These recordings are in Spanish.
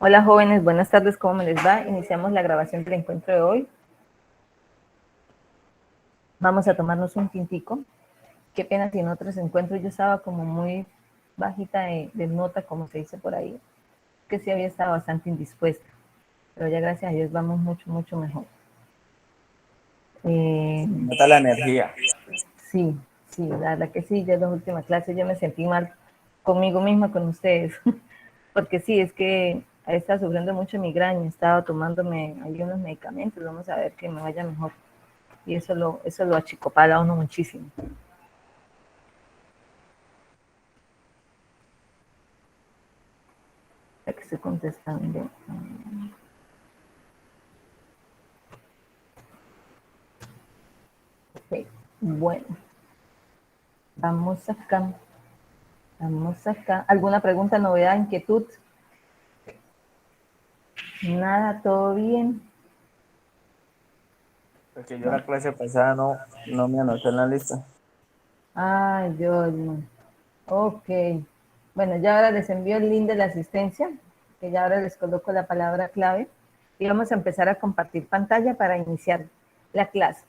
Hola jóvenes, buenas tardes, ¿cómo me les va? Iniciamos la grabación del encuentro de hoy. Vamos a tomarnos un tintico. Qué pena si en otros encuentros yo estaba como muy bajita de nota, como se dice por ahí, que sí había estado bastante indispuesta, pero ya gracias a Dios vamos mucho mejor. Nota la energía. Sí, la verdad que sí, ya en la última clase yo me sentí mal conmigo misma, con ustedes, porque sí, es que estaba sufriendo mucho migraña, estaba tomándome algunos medicamentos, vamos a ver que me vaya mejor. Y eso lo achicopala a uno muchísimo. Ya que estoy contestando. Ok, bueno, vamos acá. Vamos acá. ¿Alguna pregunta, novedad, inquietud? Nada, todo bien. Porque yo la clase pasada no me anoté en la lista. Ay, Dios mío. Ok. Bueno, ya ahora les envío el link de la asistencia, que ya ahora les coloco la palabra clave y vamos a empezar a compartir pantalla para iniciar la clase.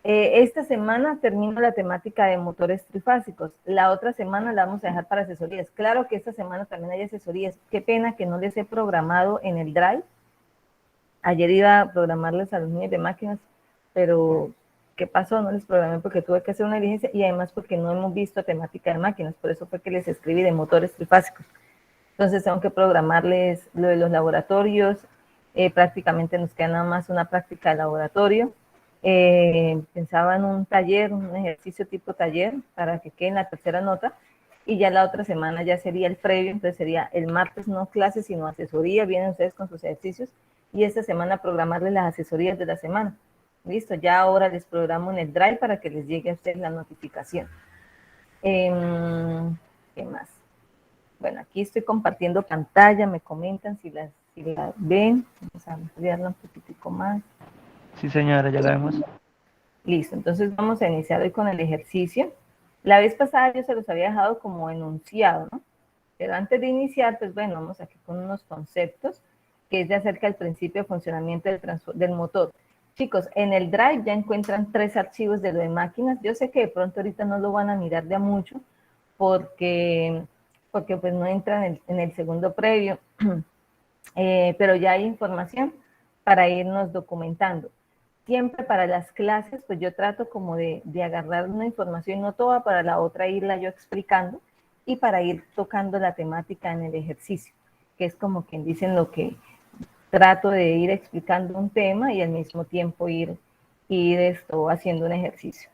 Esta semana termino la temática de motores trifásicos. La otra semana la vamos a dejar para asesorías. Claro que esta semana también hay asesorías. Qué pena que no les he programado en el Drive. Ayer iba a programarles a los niños de máquinas, pero ¿qué pasó? No les programé porque tuve que hacer una diligencia y además porque no hemos visto temática de máquinas. Por eso fue que les escribí de motores trifásicos. Entonces tengo que programarles lo de los laboratorios. Prácticamente nos queda nada más una práctica de laboratorio. Pensaba en un taller, un ejercicio tipo taller para que quede en la tercera nota y ya la otra semana ya sería el previo, entonces sería el martes no clases sino asesoría, vienen ustedes con sus ejercicios y esta semana programarles las asesorías de la semana. Listo, ya ahora les programo en el Drive para que les llegue a ustedes la notificación. ¿Qué más? Bueno, aquí estoy compartiendo pantalla, me comentan si la ven. Vamos a ampliarla un poquitico más. Sí, señora, ya la vemos. Listo, entonces vamos a iniciar hoy con el ejercicio. La vez pasada yo se los había dejado como enunciado, ¿no? Pero antes de iniciar, pues bueno, vamos aquí con unos conceptos, que es de acerca del principio de funcionamiento del motor. Chicos, en el Drive ya encuentran 3 archivos de lo de máquinas. Yo sé que de pronto ahorita no lo van a mirar de a mucho, porque pues no entra en el segundo previo, pero ya hay información para irnos documentando. Siempre para las clases, pues yo trato como de agarrar una información, no toda, para la otra irla yo explicando y para ir tocando la temática en el ejercicio, que es como quien dicen lo que trato de ir explicando un tema y al mismo tiempo ir esto haciendo un ejercicio.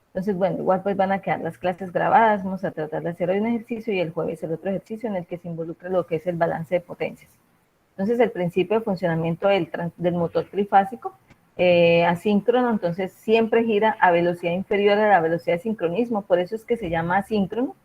Entonces, bueno, igual pues van a quedar las clases grabadas, vamos a tratar de hacer hoy un ejercicio y el jueves el otro ejercicio en el que se involucra lo que es el balance de potencias. Entonces, el principio de funcionamiento del motor trifásico asíncrono, entonces siempre gira a velocidad inferior a la velocidad de sincronismo, por eso es que se llama asíncrono.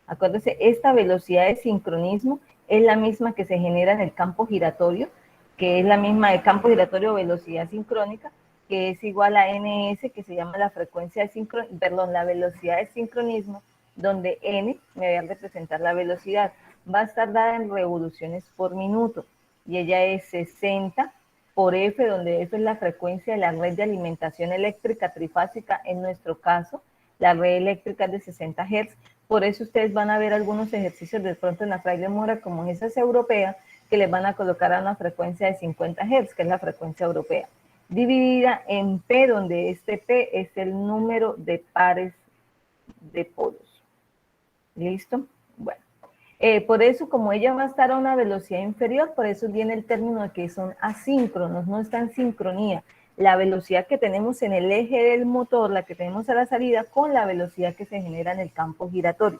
Acuérdense, esta velocidad de sincronismo es la misma que se genera en el campo giratorio, que es la misma del campo giratorio o velocidad sincrónica, que es igual a ns, que se llama la frecuencia de sincronismo, perdón, la velocidad de sincronismo, donde n me va a representar la velocidad. Va a estar dada en revoluciones por minuto y ella es 60 por F, donde F es la frecuencia de la red de alimentación eléctrica trifásica, en nuestro caso, la red eléctrica es de 60 Hz. Por eso ustedes van a ver algunos ejercicios de pronto en la Fraile Mora, como esa es europea, que les van a colocar a una frecuencia de 50 Hz, que es la frecuencia europea, dividida en P, donde este P es el número de pares de polos. ¿Listo? Bueno. Por eso, como ella va a estar a una velocidad inferior, por eso viene el término de que son asíncronos, no está en sincronía. La velocidad que tenemos en el eje del motor, la que tenemos a la salida, con la velocidad que se genera en el campo giratorio.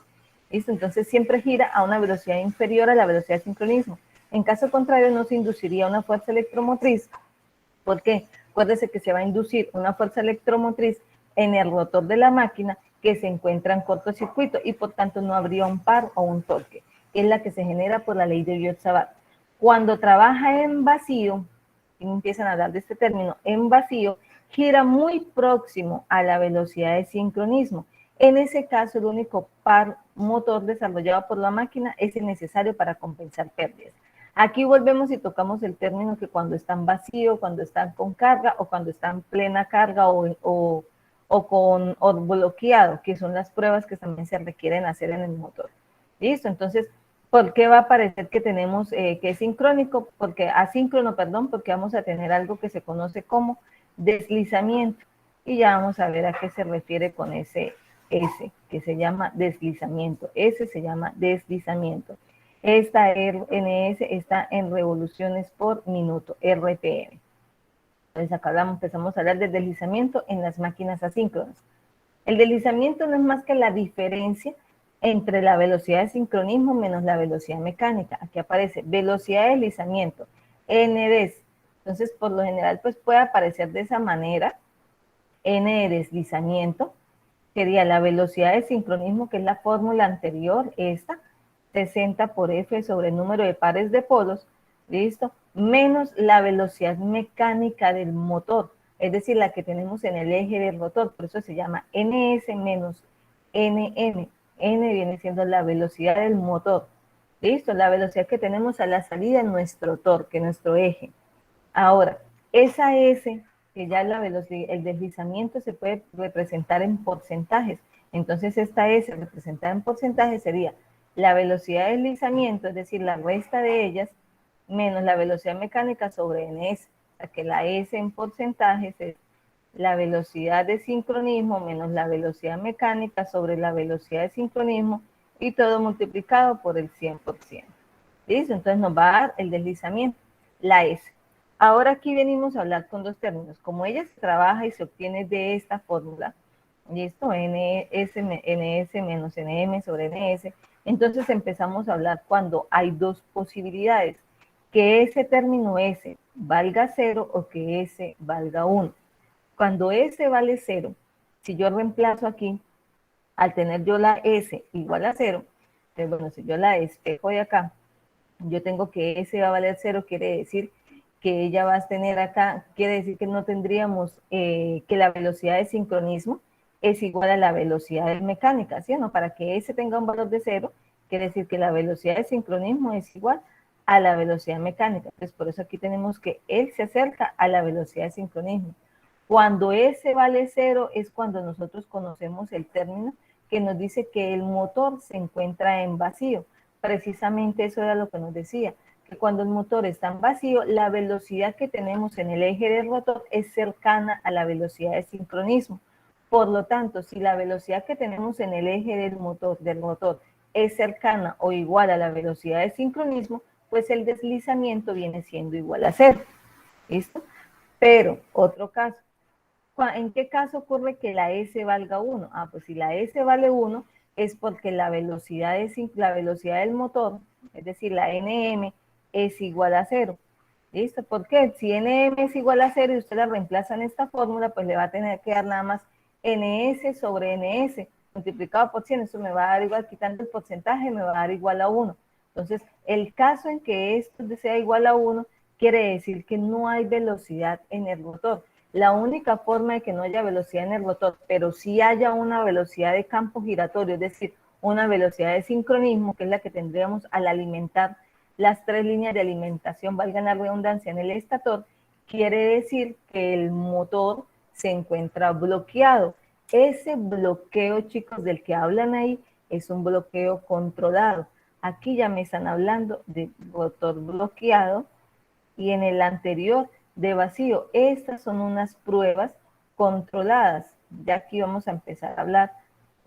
¿Listo? Entonces siempre gira a una velocidad inferior a la velocidad de sincronismo. En caso contrario, no se induciría una fuerza electromotriz. ¿Por qué? Acuérdese que se va a inducir una fuerza electromotriz en el rotor de la máquina que se encuentra en cortocircuito y por tanto no habría un par o un torque, que es la que se genera por la ley de Biot-Savart. Cuando trabaja en vacío, y empiezan a hablar de este término, en vacío, gira muy próximo a la velocidad de sincronismo. En ese caso, el único par motor desarrollado por la máquina es el necesario para compensar pérdidas. Aquí volvemos y tocamos el término que cuando están vacío, cuando están con carga o cuando están plena carga o bloqueado, que son las pruebas que también se requieren hacer en el motor. ¿Listo? Entonces, ¿por qué va a parecer que tenemos que es sincrónico? Porque asíncrono, perdón, porque vamos a tener algo que se conoce como deslizamiento. Y ya vamos a ver a qué se refiere con ese S, que se llama deslizamiento. Ese se llama deslizamiento. Esta RNS está en revoluciones por minuto, RPM. Entonces acá empezamos a hablar del deslizamiento en las máquinas asíncronas. El deslizamiento no es más que la diferencia entre la velocidad de sincronismo menos la velocidad mecánica. Aquí aparece velocidad de deslizamiento, NDES. Entonces, por lo general, pues puede aparecer de esa manera, N de deslizamiento, sería la velocidad de sincronismo, que es la fórmula anterior, esta, 60 por F sobre el número de pares de polos, ¿listo? Menos la velocidad mecánica del motor, es decir, la que tenemos en el eje del rotor, por eso se llama NS menos NN. N viene siendo la velocidad del motor, ¿listo? La velocidad que tenemos a la salida en nuestro torque, nuestro eje. Ahora, esa S, que ya la velocidad, el deslizamiento se puede representar en porcentajes. Entonces, esta S representada en porcentajes sería la velocidad de deslizamiento, es decir, la resta de ellas, menos la velocidad mecánica sobre NS. O sea, que la S en porcentajes es la velocidad de sincronismo menos la velocidad mecánica sobre la velocidad de sincronismo y todo multiplicado por el 100%. ¿Listo? Entonces nos va a dar el deslizamiento, la S. Ahora aquí venimos a hablar con dos términos. Como ella se trabaja y se obtiene de esta fórmula, ¿listo? NS menos NM sobre NS. Entonces empezamos a hablar cuando hay dos posibilidades, que ese término S valga 0 o que S valga 1. Cuando S vale 0, si yo reemplazo aquí, al tener yo la S igual a 0, entonces, bueno, si yo la despejo de acá, yo tengo que S va a valer 0, quiere decir que ella va a tener acá, quiere decir que no tendríamos que la velocidad de sincronismo es igual a la velocidad de mecánica, ¿sí o no? Para que S tenga un valor de 0, quiere decir que la velocidad de sincronismo es igual a la velocidad mecánica. Entonces, por eso aquí tenemos que él se acerca a la velocidad de sincronismo. Cuando S vale 0 es cuando nosotros conocemos el término que nos dice que el motor se encuentra en vacío. Precisamente eso era lo que nos decía, que cuando el motor está en vacío, la velocidad que tenemos en el eje del rotor es cercana a la velocidad de sincronismo. Por lo tanto, si la velocidad que tenemos en el eje del motor es cercana o igual a la velocidad de sincronismo, pues el deslizamiento viene siendo igual a 0. ¿Listo? Pero, otro caso, ¿en qué caso ocurre que la S valga 1? Ah, pues si la S vale 1 es porque la velocidad del motor, es decir, la NM, es igual a 0. ¿Listo? ¿Por qué? Si NM es igual a 0 y usted la reemplaza en esta fórmula, pues le va a tener que dar nada más NS sobre NS multiplicado por 100. Eso me va a dar igual, quitando el porcentaje, me va a dar igual a 1. Entonces, el caso en que esto sea igual a 1 quiere decir que no hay velocidad en el rotor. La única forma de que no haya velocidad en el rotor, pero sí haya una velocidad de campo giratorio, es decir, una velocidad de sincronismo, que es la que tendríamos al alimentar las tres líneas de alimentación, valga la redundancia, en el estator, quiere decir que el motor se encuentra bloqueado. Ese bloqueo, chicos, del que hablan ahí, es un bloqueo controlado. Aquí ya me están hablando de rotor bloqueado y en el anterior de vacío. Estas son unas pruebas controladas. Ya aquí vamos a empezar a hablar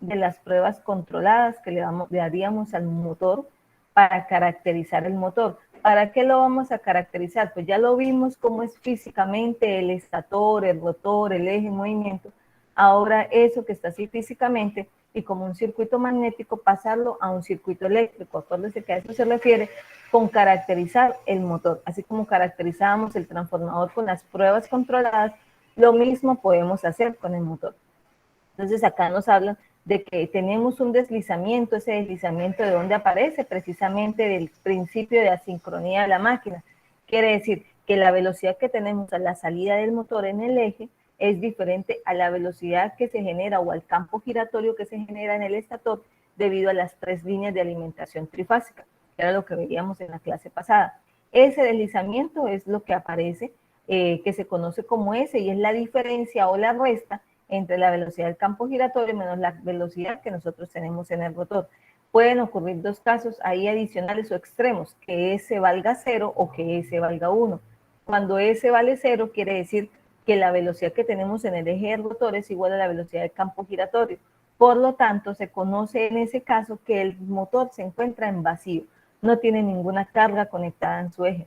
de las pruebas controladas que le daríamos al motor para caracterizar el motor. ¿Para qué lo vamos a caracterizar? Pues ya lo vimos cómo es físicamente el estator, el rotor, el eje en movimiento. Ahora eso que está así físicamente y como un circuito magnético, pasarlo a un circuito eléctrico. Acuérdense que a eso se refiere con caracterizar el motor. Así como caracterizábamos el transformador con las pruebas controladas, lo mismo podemos hacer con el motor. Entonces acá nos hablan de que tenemos un deslizamiento, ese deslizamiento de dónde aparece, precisamente del principio de asincronía de la máquina. Quiere decir que la velocidad que tenemos a la salida del motor en el eje es diferente a la velocidad que se genera o al campo giratorio que se genera en el estator debido a las tres líneas de alimentación trifásica, que era lo que veíamos en la clase pasada. Ese deslizamiento es lo que aparece, que se conoce como S, y es la diferencia o la resta entre la velocidad del campo giratorio menos la velocidad que nosotros tenemos en el rotor. Pueden ocurrir dos casos ahí adicionales o extremos, que S valga 0 o que S valga 1. Cuando S vale 0, quiere decir que la velocidad que tenemos en el eje del rotor es igual a la velocidad del campo giratorio. Por lo tanto, se conoce en ese caso que el motor se encuentra en vacío, no tiene ninguna carga conectada en su eje.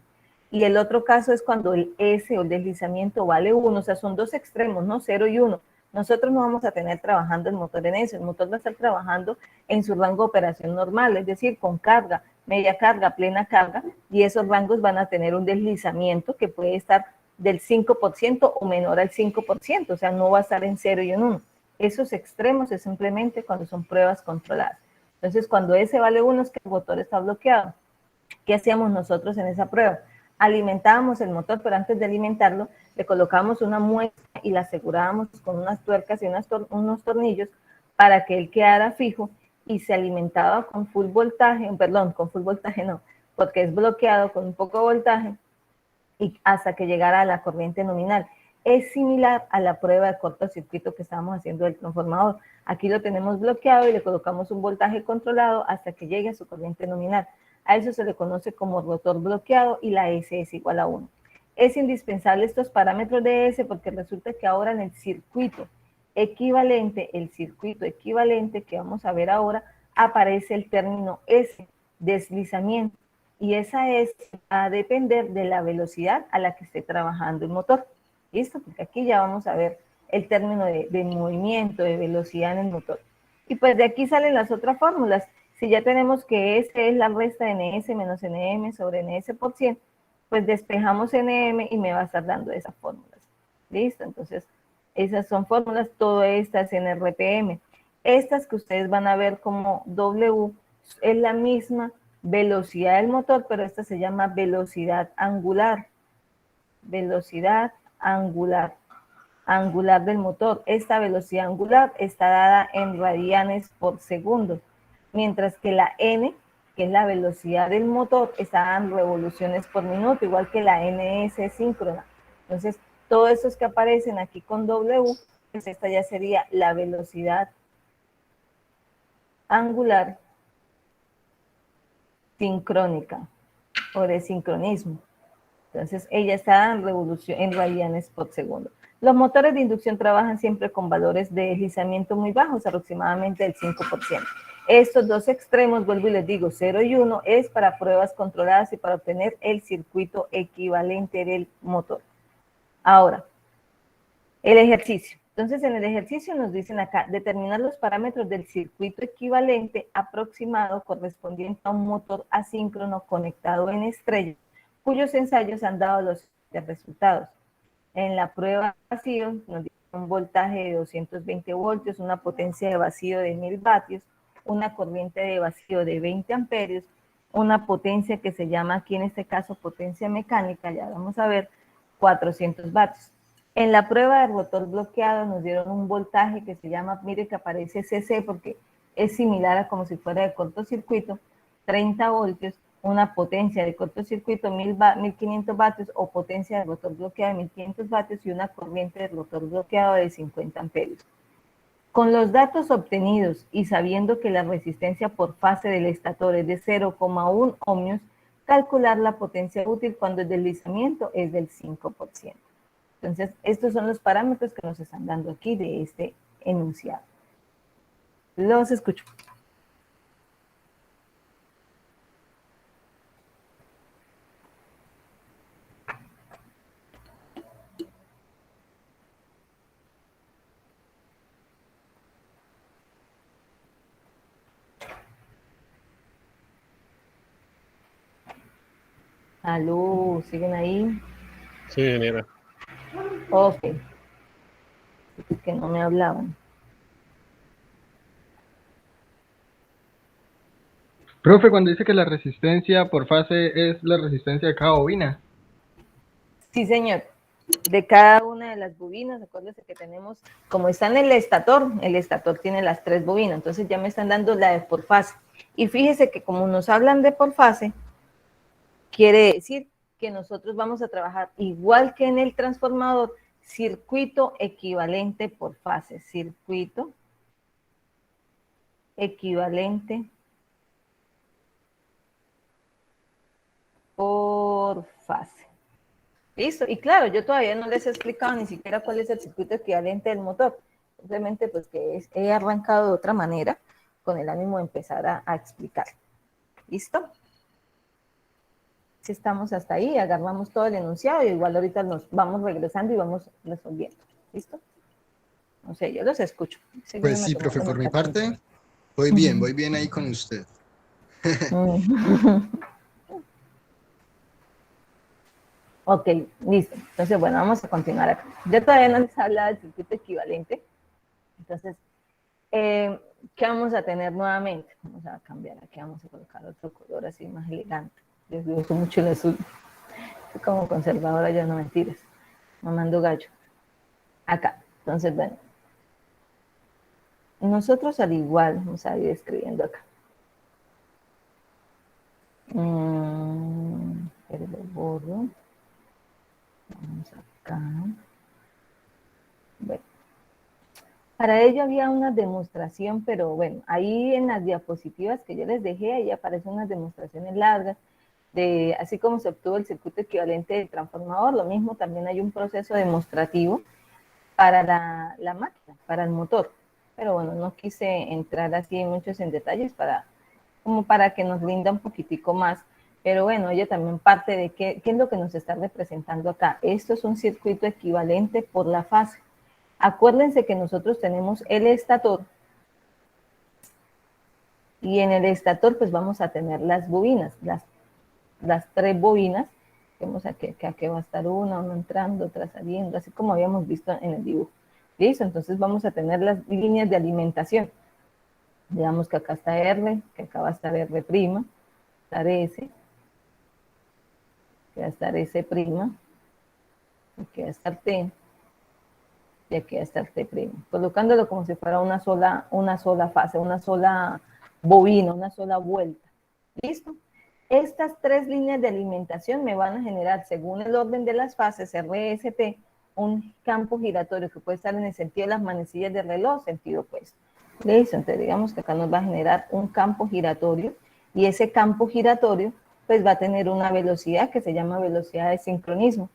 Y el otro caso es cuando el S o el deslizamiento vale 1, o sea, son dos extremos, ¿no? 0 y 1. Nosotros no vamos a tener trabajando el motor en eso, el motor va a estar trabajando en su rango de operación normal, es decir, con carga, media carga, plena carga, y esos rangos van a tener un deslizamiento que puede estar del 5% o menor al 5%, o sea, no va a estar en 0 y en 1. Esos extremos es simplemente cuando son pruebas controladas. Entonces, cuando S vale 1 es que el motor está bloqueado. ¿Qué hacíamos nosotros en esa prueba? Alimentábamos el motor, pero antes de alimentarlo, le colocábamos una muestra y la asegurábamos con unas tuercas y unos tornillos para que él quedara fijo, y se alimentaba con full voltaje, perdón, con full voltaje no, porque es bloqueado con un poco de voltaje, y hasta que llegara a la corriente nominal. Es similar a la prueba de cortocircuito que estábamos haciendo del transformador. Aquí lo tenemos bloqueado y le colocamos un voltaje controlado hasta que llegue a su corriente nominal. A eso se le conoce como rotor bloqueado y la S es igual a 1. Es indispensable estos parámetros de S porque resulta que ahora en el circuito equivalente, que vamos a ver ahora, aparece el término S, deslizamiento. Y esa es a depender de la velocidad a la que esté trabajando el motor. ¿Listo? Porque aquí ya vamos a ver el término de movimiento, de velocidad en el motor. Y pues de aquí salen las otras fórmulas. Si ya tenemos que S es la resta de NS menos NM sobre NS por 100, pues despejamos NM y me va a estar dando esas fórmulas. ¿Listo? Entonces, esas son fórmulas, todo estas en RPM. Estas que ustedes van a ver como W es la misma velocidad del motor, pero esta se llama velocidad angular. Velocidad angular. Angular del motor. Esta velocidad angular está dada en radianes por segundo, mientras que la N, que es la velocidad del motor, está en revoluciones por minuto, igual que la NS síncrona. Entonces, todos esos que aparecen aquí con W, pues esta ya sería la velocidad angular sincrónica o de sincronismo. Entonces, ella está en revolución en radianes por segundo. Los motores de inducción trabajan siempre con valores de deslizamiento muy bajos, aproximadamente del 5%. Estos dos extremos, vuelvo y les digo, 0 y 1, es para pruebas controladas y para obtener el circuito equivalente del motor. Ahora, el ejercicio. Entonces, en el ejercicio nos dicen acá, determinar los parámetros del circuito equivalente aproximado correspondiente a un motor asíncrono conectado en estrella, cuyos ensayos han dado los resultados. En la prueba de vacío nos dieron un voltaje de 220 voltios, una potencia de vacío de 1000 vatios, una corriente de vacío de 20 amperios, una potencia que se llama aquí en este caso potencia mecánica, ya vamos a ver, 400 vatios. En la prueba de rotor bloqueado nos dieron un voltaje que se llama, mire que aparece CC porque es similar a como si fuera de cortocircuito, 30 voltios, una potencia de cortocircuito 1500 vatios o potencia de rotor bloqueado de 1500 vatios y una corriente de rotor bloqueado de 50 amperios. Con los datos obtenidos y sabiendo que la resistencia por fase del estator es de 0,1 ohmios, calcular la potencia útil cuando el deslizamiento es del 5%. Entonces, estos son los parámetros que nos están dando aquí de este enunciado. Los escucho. Aló, ¿siguen ahí? Sí, ingeniera. Ok. Es que no me hablaban. Profe, cuando dice que la resistencia por fase es la resistencia de cada bobina. Sí, señor. De cada una de las bobinas, acuérdense que tenemos, como está en el estator tiene las 3 bobinas, entonces ya me están dando la de por fase. Y fíjese que como nos hablan de por fase, Quiere decir que nosotros vamos a trabajar igual que en el transformador, circuito equivalente por fase, circuito equivalente por fase. ¿Listo? Y claro, yo todavía no les he explicado ni siquiera cuál es el circuito equivalente del motor. Simplemente pues que he arrancado de otra manera con el ánimo de empezar a explicar. ¿Listo? Si estamos hasta ahí, agarramos todo el enunciado y igual ahorita nos vamos regresando y vamos resolviendo. ¿Listo? No sé, yo los escucho. Pues sí, profe, por mi parte, voy bien ahí con usted. Ok, listo. Entonces, bueno, vamos a continuar acá. Yo todavía no les he hablado del circuito equivalente. Entonces, ¿qué vamos a tener nuevamente? Vamos a cambiar aquí, vamos a colocar otro color así más elegante. Les gusta mucho el azul. Soy como conservadora, ya no mentiras. Mamando gallo. Acá. Entonces, bueno. Nosotros al igual, vamos a ir escribiendo acá. Pero lo borro. Vamos acá. Bueno. Para ello había una demostración, pero bueno, ahí en las diapositivas que yo les dejé, ahí aparecen unas demostraciones largas, de así como se obtuvo el circuito equivalente del transformador, lo mismo también hay un proceso demostrativo para la máquina, para el motor. Pero bueno, no quise entrar así muchos en detalles como para que nos rinda un poquitico más. Pero bueno, ella también parte de qué es lo que nos está representando acá. Esto es un circuito equivalente por la fase. Acuérdense que nosotros tenemos el estator y en el estator pues vamos a tener las bobinas, las tres bobinas. Vemos que aquí va a estar una entrando, otra saliendo, así como habíamos visto en el dibujo. ¿Listo? Entonces vamos a tener las líneas de alimentación. Digamos que acá está R, que acá va a estar R', estar S, que va a estar S', aquí va a estar T, y aquí va a estar T', colocándolo como si fuera una sola fase, una sola bobina, una sola vuelta. ¿Listo? Estas tres líneas de alimentación me van a generar, según el orden de las fases, RST, un campo giratorio que puede estar en el sentido de las manecillas del reloj, sentido opuesto. ¿Listo? Entonces digamos que acá nos va a generar un campo giratorio y ese campo giratorio pues va a tener una velocidad que se llama velocidad de sincronismo,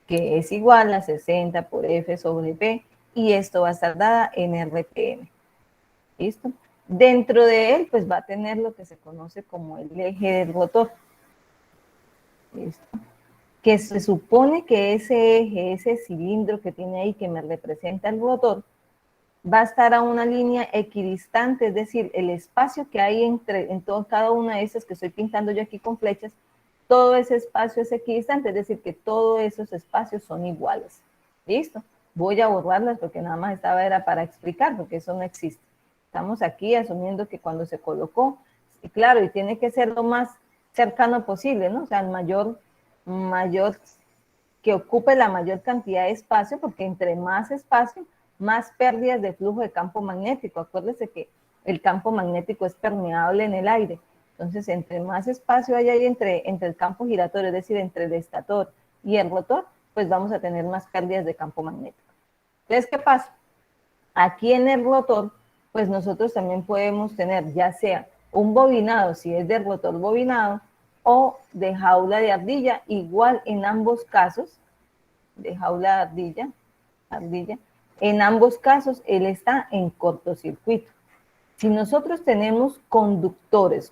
que es igual a 60 por F sobre P, y esto va a estar dada en RPM. ¿Listo? Dentro de él, pues va a tener lo que se conoce como el eje del rotor. ¿Listo? Que se supone que ese eje, ese cilindro que tiene ahí que me representa el rotor, va a estar a una línea equidistante, es decir, el espacio que hay en cada una de esas que estoy pintando yo aquí con flechas, todo ese espacio es equidistante, es decir, que todos esos espacios son iguales. ¿Listo? Voy a borrarlas porque nada más estaba era para explicar, porque eso no existe. Estamos aquí asumiendo que cuando se colocó, y claro, y tiene que ser lo más cercano posible, ¿no? O sea, el mayor que ocupe la mayor cantidad de espacio, porque entre más espacio, más pérdidas de flujo de campo magnético. Acuérdense que el campo magnético es permeable en el aire. Entonces, entre más espacio hay ahí entre el campo giratorio, es decir, entre el estator y el rotor, pues vamos a tener más pérdidas de campo magnético. Entonces, ¿qué pasa? Aquí en el rotor, pues nosotros también podemos tener ya sea un bobinado, si es de rotor bobinado, o de jaula de ardilla, igual en ambos casos, de jaula de ardilla, en ambos casos él está en cortocircuito. Si nosotros tenemos conductores,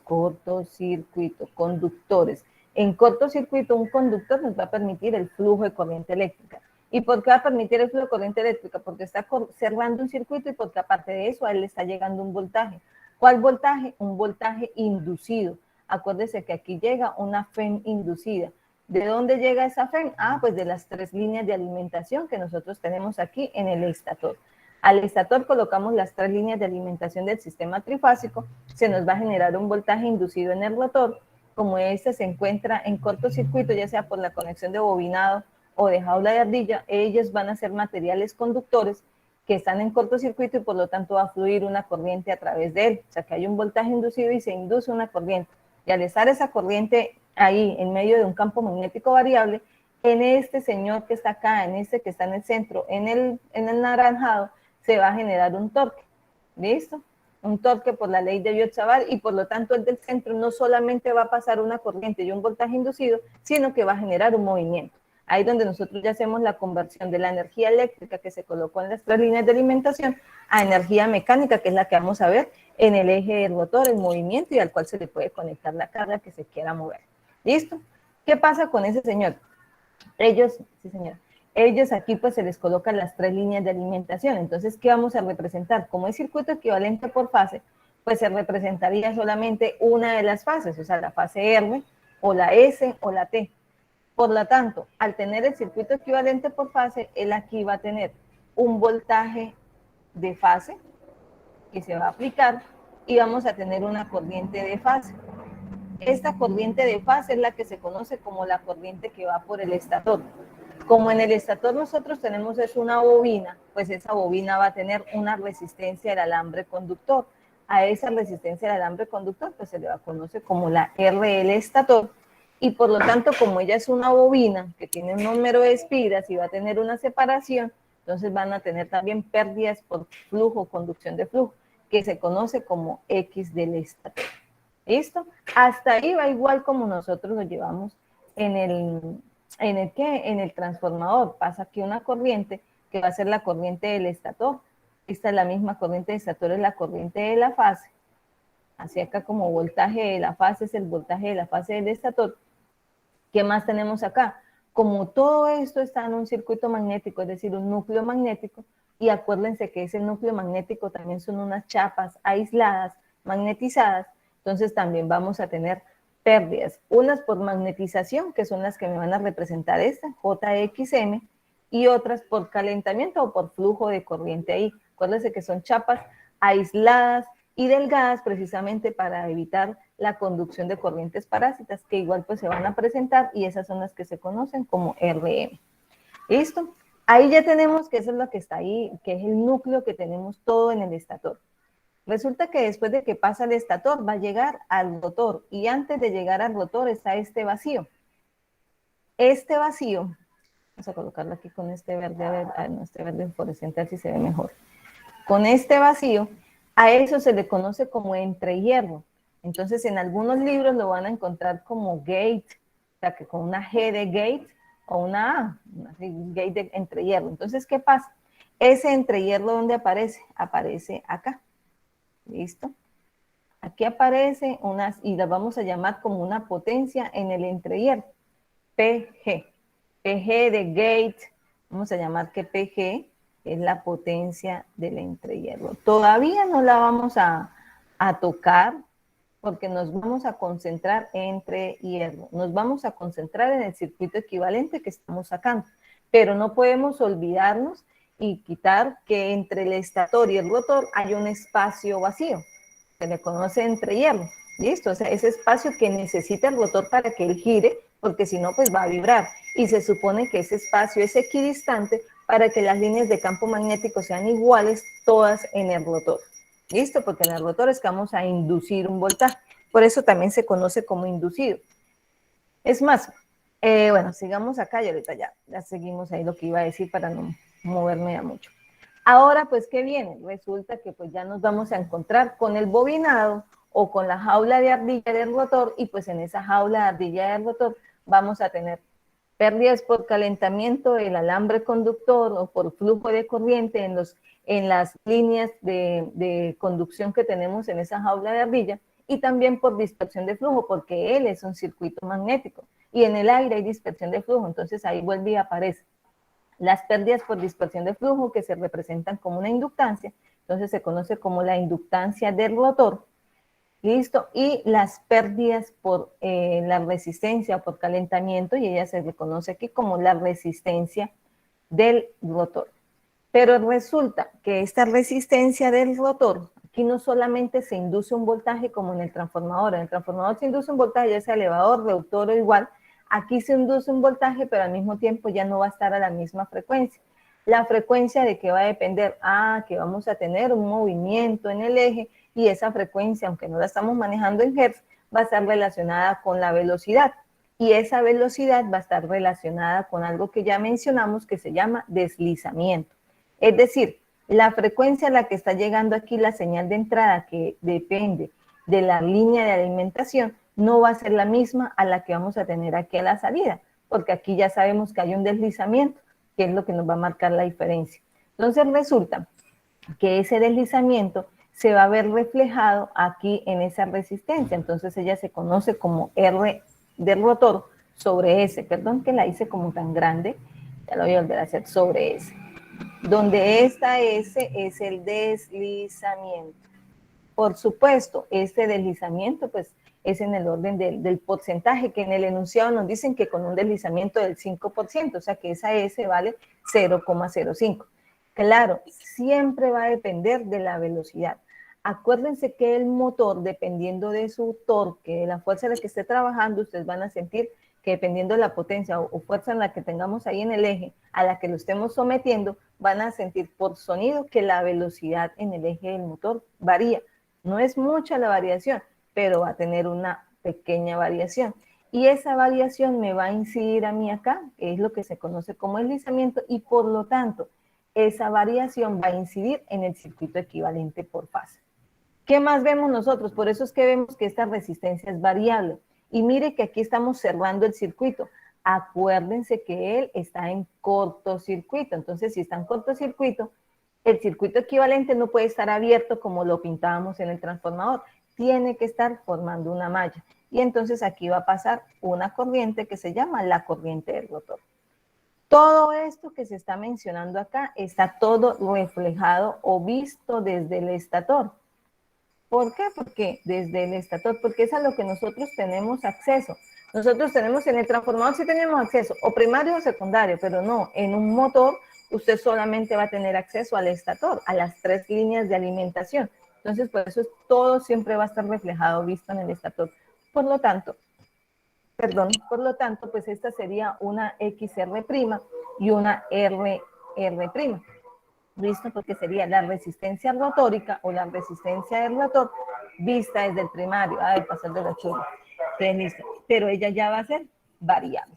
conductores, en cortocircuito un conductor nos va a permitir el flujo de corriente eléctrica. ¿Y por qué va a permitir el flujo de corriente eléctrica? Porque está cerrando un circuito y porque aparte de eso a él le está llegando un voltaje. ¿Cuál voltaje? Un voltaje inducido. Acuérdese que aquí llega una FEM inducida. ¿De dónde llega esa FEM? Pues de las tres líneas de alimentación que nosotros tenemos aquí en el estator. Al estator colocamos las tres líneas de alimentación del sistema trifásico, se nos va a generar un voltaje inducido en el rotor. Como este se encuentra en cortocircuito, ya sea por la conexión de bobinado o de jaula de ardilla, ellos van a ser materiales conductores que están en cortocircuito y por lo tanto va a fluir una corriente a través de él. O sea que hay un voltaje inducido y se induce una corriente. Y al estar esa corriente ahí en medio de un campo magnético variable, en este señor que está acá, en este que está en el centro, en el naranjado, se va a generar un torque. ¿Listo? Un torque por la ley de Biot-Savart, y por lo tanto el del centro no solamente va a pasar una corriente y un voltaje inducido, sino que va a generar un movimiento. Ahí es donde nosotros ya hacemos la conversión de la energía eléctrica que se colocó en las 3 líneas de alimentación a energía mecánica, que es la que vamos a ver en el eje del rotor, el movimiento, y al cual se le puede conectar la carga que se quiera mover. ¿Listo? ¿Qué pasa con ese señor? Ellos, sí señora, ellos aquí pues se les colocan las 3 líneas de alimentación. Entonces, ¿qué vamos a representar? Como es circuito equivalente por fase, pues se representaría solamente una de las fases, o sea, la fase R, o la S, o la T. Por lo tanto, al tener el circuito equivalente por fase, él aquí va a tener un voltaje de fase que se va a aplicar, y vamos a tener una corriente de fase. Esta corriente de fase es la que se conoce como la corriente que va por el estator. Como en el estator nosotros tenemos es una bobina, pues esa bobina va a tener una resistencia del alambre conductor. A esa resistencia del alambre conductor pues se le va a conocer como la RL estator, y por lo tanto, como ella es una bobina que tiene un número de espiras y va a tener una separación, entonces van a tener también pérdidas por flujo, conducción de flujo, que se conoce como X del estator. ¿Listo? Hasta ahí va igual como nosotros lo llevamos en el transformador. Pasa aquí una corriente que va a ser la corriente del estator. Esta es la misma corriente del estator, es la corriente de la fase. Así acá como voltaje de la fase es el voltaje de la fase del estator. ¿Qué más tenemos acá? Como todo esto está en un circuito magnético, es decir, un núcleo magnético, y acuérdense que ese núcleo magnético también son unas chapas aisladas, magnetizadas, entonces también vamos a tener pérdidas, unas por magnetización, que son las que me van a representar esta, JXM, y otras por calentamiento o por flujo de corriente ahí. Acuérdense que son chapas aisladas y delgadas precisamente para evitar la conducción de corrientes parásitas, que igual pues se van a presentar, y esas son las que se conocen como RM. ¿Listo? Ahí ya tenemos que eso es lo que está ahí, que es el núcleo que tenemos todo en el estator. Resulta que después de que pasa el estator va a llegar al rotor, y antes de llegar al rotor está este vacío. Este vacío, vamos a colocarlo aquí con este verde, a ver, no, este verde fluorescente, a ver si se ve mejor. Con este vacío, a eso se le conoce como entrehierro. Entonces, en algunos libros lo van a encontrar como gate, o sea, que con una G de gate o una A, gate de entrehierro. Entonces, ¿qué pasa? Ese entrehierro, ¿dónde aparece? Aparece acá. ¿Listo? Aquí aparece unas, y las vamos a llamar como una potencia en el entrehierro. PG. PG de gate, vamos a llamar que PG es la potencia del entrehierro. Todavía no la vamos a tocar porque nos vamos a concentrar entre hierro. Nos vamos a concentrar en el circuito equivalente que estamos sacando, pero no podemos olvidarnos y quitar que entre el estator y el rotor hay un espacio vacío. Se le conoce entrehierro. ¿Listo? O sea, ese espacio que necesita el rotor para que él gire, porque si no, pues va a vibrar. Y se supone que ese espacio es equidistante para que las líneas de campo magnético sean iguales todas en el rotor. ¿Listo? Porque en el rotor es que vamos a inducir un voltaje. Por eso también se conoce como inducido. Es más, bueno, sigamos acá y ahorita ya seguimos ahí lo que iba a decir para no moverme ya mucho. Ahora, pues, ¿qué viene? Resulta que pues ya nos vamos a encontrar con el bobinado o con la jaula de ardilla del rotor, y pues en esa jaula de ardilla del rotor vamos a tener pérdidas por calentamiento del alambre conductor o por flujo de corriente en las líneas de conducción que tenemos en esa jaula de ardilla, y también por dispersión de flujo, porque él es un circuito magnético, y en el aire hay dispersión de flujo, entonces ahí vuelve y aparece las pérdidas por dispersión de flujo, que se representan como una inductancia, entonces se conoce como la inductancia del rotor. ¿Listo? Y las pérdidas por la resistencia, por calentamiento, y ella se reconoce aquí como la resistencia del rotor. Pero resulta que esta resistencia del rotor, aquí no solamente se induce un voltaje como en el transformador se induce un voltaje ya sea elevador, reductor o igual, aquí se induce un voltaje, pero al mismo tiempo ya no va a estar a la misma frecuencia. La frecuencia de que va a depender, que vamos a tener un movimiento en el eje, y esa frecuencia, aunque no la estamos manejando en hertz, va a estar relacionada con la velocidad. y esa velocidad va a estar relacionada con algo que ya mencionamos que se llama deslizamiento. Es decir, la frecuencia a la que está llegando aquí la señal de entrada, que depende de la línea de alimentación, no va a ser la misma a la que vamos a tener aquí a la salida, porque aquí ya sabemos que hay un deslizamiento, que es lo que nos va a marcar la diferencia. Entonces resulta que ese deslizamiento se va a ver reflejado aquí en esa resistencia, entonces ella se conoce como R del rotor sobre S, perdón que la hice como tan grande, ya lo voy a volver a hacer, sobre S, donde esta S es el deslizamiento. Por supuesto, este deslizamiento pues es en el orden del porcentaje, que en el enunciado nos dicen que con un deslizamiento del 5%, o sea que esa S vale 0,05. Claro, siempre va a depender de la velocidad. Acuérdense que el motor, dependiendo de su torque, de la fuerza en la que esté trabajando, ustedes van a sentir que dependiendo de la potencia o fuerza en la que tengamos ahí en el eje, a la que lo estemos sometiendo, van a sentir por sonido que la velocidad en el eje del motor varía. No es mucha la variación, pero va a tener una pequeña variación. Y esa variación me va a incidir a mí acá, que es lo que se conoce como deslizamiento, y por lo tanto, esa variación va a incidir en el circuito equivalente por fase. ¿Qué más vemos nosotros? Por eso es que vemos que esta resistencia es variable. Y mire que aquí estamos cerrando el circuito. Acuérdense que él está en cortocircuito. Entonces, si está en cortocircuito, el circuito equivalente no puede estar abierto como lo pintábamos en el transformador. Tiene que estar formando una malla. Y entonces aquí va a pasar una corriente que se llama la corriente del rotor. Todo esto que se está mencionando acá está todo reflejado o visto desde el estator. ¿Por qué? Porque desde el estator, porque es a lo que nosotros tenemos acceso. Nosotros tenemos en el transformador, sí tenemos acceso, o primario o secundario, pero no, en un motor usted solamente va a tener acceso al estator, a las 3 líneas de alimentación. Entonces, por eso todo siempre va a estar reflejado, visto en el estator. Por lo tanto, pues esta sería una XR' y una RR'. ¿Listo? Porque sería la resistencia rotórica o la resistencia del rotor vista desde el primario. Ay, pasar de la chula. Entonces, listo. Pero ella ya va a ser variable.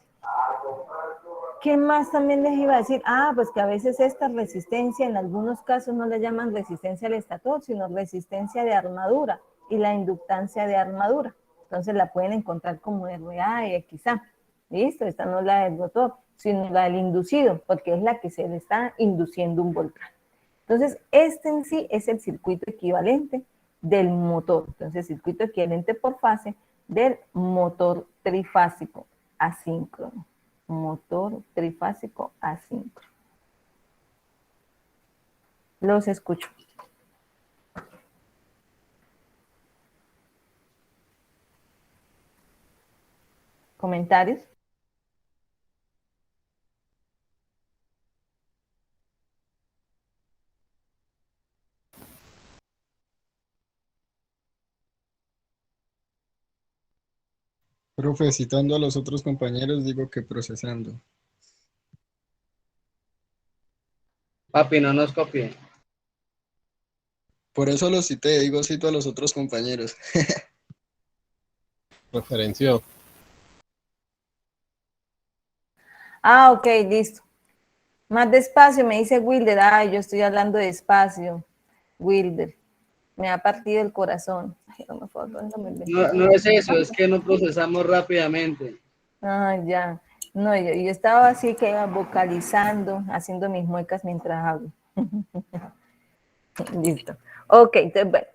¿Qué más también les iba a decir? Ah, pues que a veces esta resistencia en algunos casos no le llaman resistencia al estator, sino resistencia de armadura y la inductancia de armadura. Entonces la pueden encontrar como RA y XA. ¿Listo? Esta no es la del rotor, sino la del inducido, porque es la que se le está induciendo un voltaje. Entonces, este en sí es el circuito equivalente del motor. Entonces, circuito equivalente por fase del motor trifásico asíncrono. Motor trifásico asíncrono. Los escucho. ¿Comentarios? Profe, citando a los otros compañeros, digo que procesando. Papi, no nos copie. Por eso lo cité, digo cito a los otros compañeros. Referenció. Ah, ok, listo. Más despacio, me dice Wilder. Ay, yo estoy hablando despacio. Wilder. Me ha partido el corazón. Ay, No es eso, es que no procesamos rápidamente. Ah, ya. No, yo estaba así que iba vocalizando, haciendo mis muecas mientras hablo. Listo. Ok, entonces, bueno.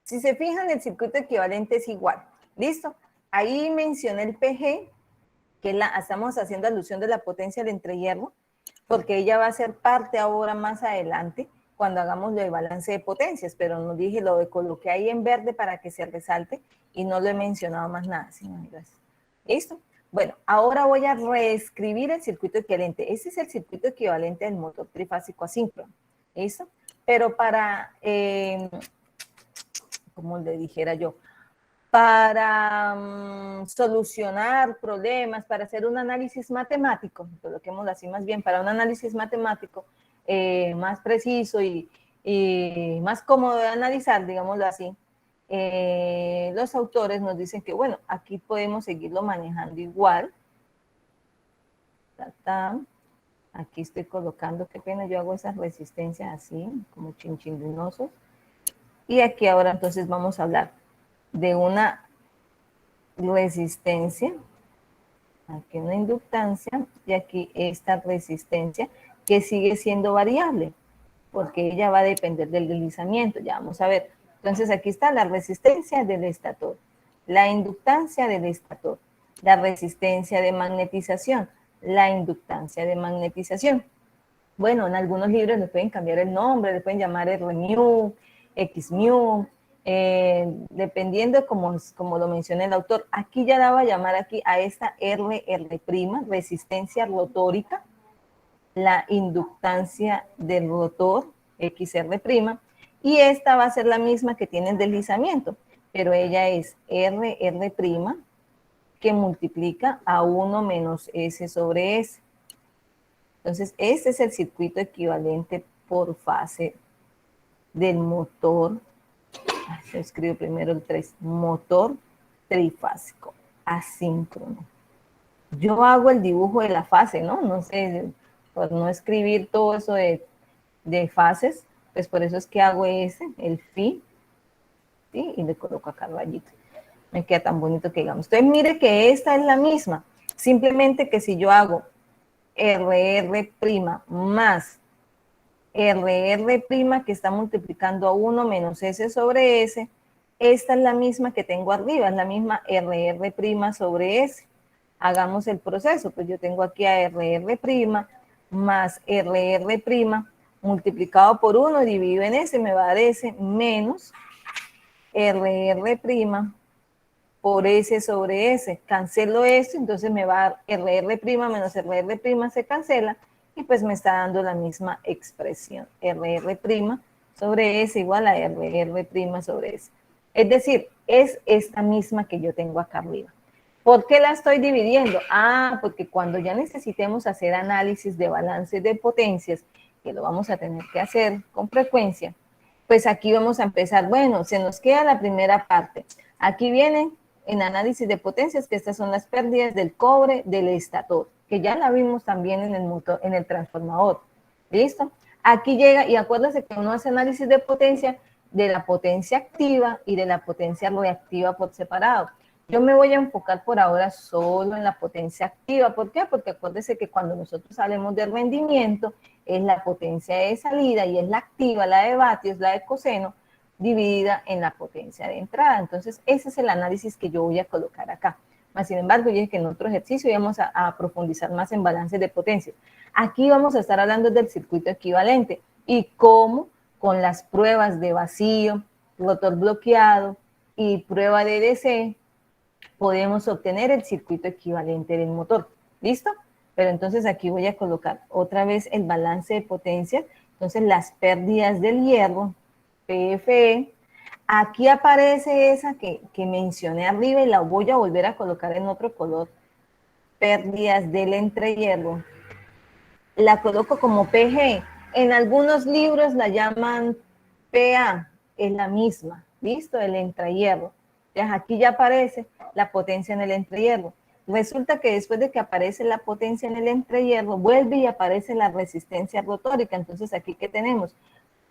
Si se fijan, el circuito equivalente es igual. ¿Listo? Ahí mencioné el PG, que estamos haciendo alusión de la potencia del entrehierro, porque ella va a ser parte ahora más adelante, cuando hagamos el balance de potencias, pero no dije, lo coloqué ahí en verde para que se resalte y no lo he mencionado más nada. Sí, gracias. ¿Listo? Bueno, ahora voy a reescribir el circuito equivalente. Ese es el circuito equivalente del motor trifásico asíncrono. ¿Listo? Pero para, como le dijera yo, para solucionar problemas, para hacer un análisis matemático, coloquémoslo así más bien, para un análisis matemático más preciso y más cómodo de analizar, digámoslo así, los autores nos dicen que, bueno, aquí podemos seguirlo manejando igual. Aquí estoy colocando, qué pena, yo hago esas resistencias así, como chinchindinosos. Y aquí ahora entonces vamos a hablar de una resistencia, aquí una inductancia, y aquí esta resistencia que sigue siendo variable, porque ella va a depender del deslizamiento, ya vamos a ver. Entonces aquí está la resistencia del estator, la inductancia del estator, la resistencia de magnetización, la inductancia de magnetización. Bueno, en algunos libros le pueden cambiar el nombre, le pueden llamar Rmu, Xmu, dependiendo como lo menciona el autor. Aquí ya la va a llamar aquí a esta RR', resistencia rotórica, la inductancia del rotor, XR', y esta va a ser la misma que tiene el deslizamiento, pero ella es RR' que multiplica a 1 menos S sobre S. Entonces, este es el circuito equivalente por fase del motor. Yo escribo primero el 3, motor trifásico, asíncrono. Yo hago el dibujo de la fase, ¿no? No sé, por no escribir todo eso de fases, pues por eso es que hago ese, el Fi, ¿sí? Y le coloco acá el rayito. Me queda tan bonito que digamos. Entonces, mire que esta es la misma, simplemente que si yo hago RR' más RR' que está multiplicando a 1 menos S sobre S, esta es la misma que tengo arriba, es la misma RR' sobre S. Hagamos el proceso, pues yo tengo aquí a RR' más RR' multiplicado por 1 dividido en S, me va a dar S menos RR' por S sobre S. Cancelo esto, entonces me va a dar RR' menos RR' se cancela y pues me está dando la misma expresión. RR' sobre S igual a RR' sobre S. Es decir, es esta misma que yo tengo acá arriba. ¿Por qué la estoy dividiendo? Porque cuando ya necesitemos hacer análisis de balance de potencias, que lo vamos a tener que hacer con frecuencia, pues aquí vamos a empezar. Bueno, se nos queda la primera parte. Aquí viene en análisis de potencias que estas son las pérdidas del cobre del estator, que ya la vimos también en el motor, en el transformador. ¿Listo? Aquí llega, y acuérdense que uno hace análisis de potencia de la potencia activa y de la potencia reactiva por separado. Yo me voy a enfocar por ahora solo en la potencia activa. ¿Por qué? Porque acuérdense que cuando nosotros hablemos de rendimiento, es la potencia de salida y es la activa, la de vatios, la de coseno, dividida en la potencia de entrada. Entonces, ese es el análisis que yo voy a colocar acá. Sin embargo, yo dije que en otro ejercicio íbamos a profundizar más en balances de potencias. Aquí vamos a estar hablando del circuito equivalente y cómo con las pruebas de vacío, rotor bloqueado y prueba de DC, podemos obtener el circuito equivalente del motor. ¿Listo? Pero entonces aquí voy a colocar otra vez el balance de potencias. Entonces las pérdidas del hierro, PFE. Aquí aparece esa que mencioné arriba y la voy a volver a colocar en otro color. Pérdidas del entrehierro. La coloco como PG. En algunos libros la llaman PA. Es la misma. ¿Listo? El entrehierro. Entonces aquí ya aparece la potencia en el entrehierro. Resulta que después de que aparece la potencia en el entrehierro, vuelve y aparece la resistencia rotórica. Entonces aquí, ¿qué tenemos?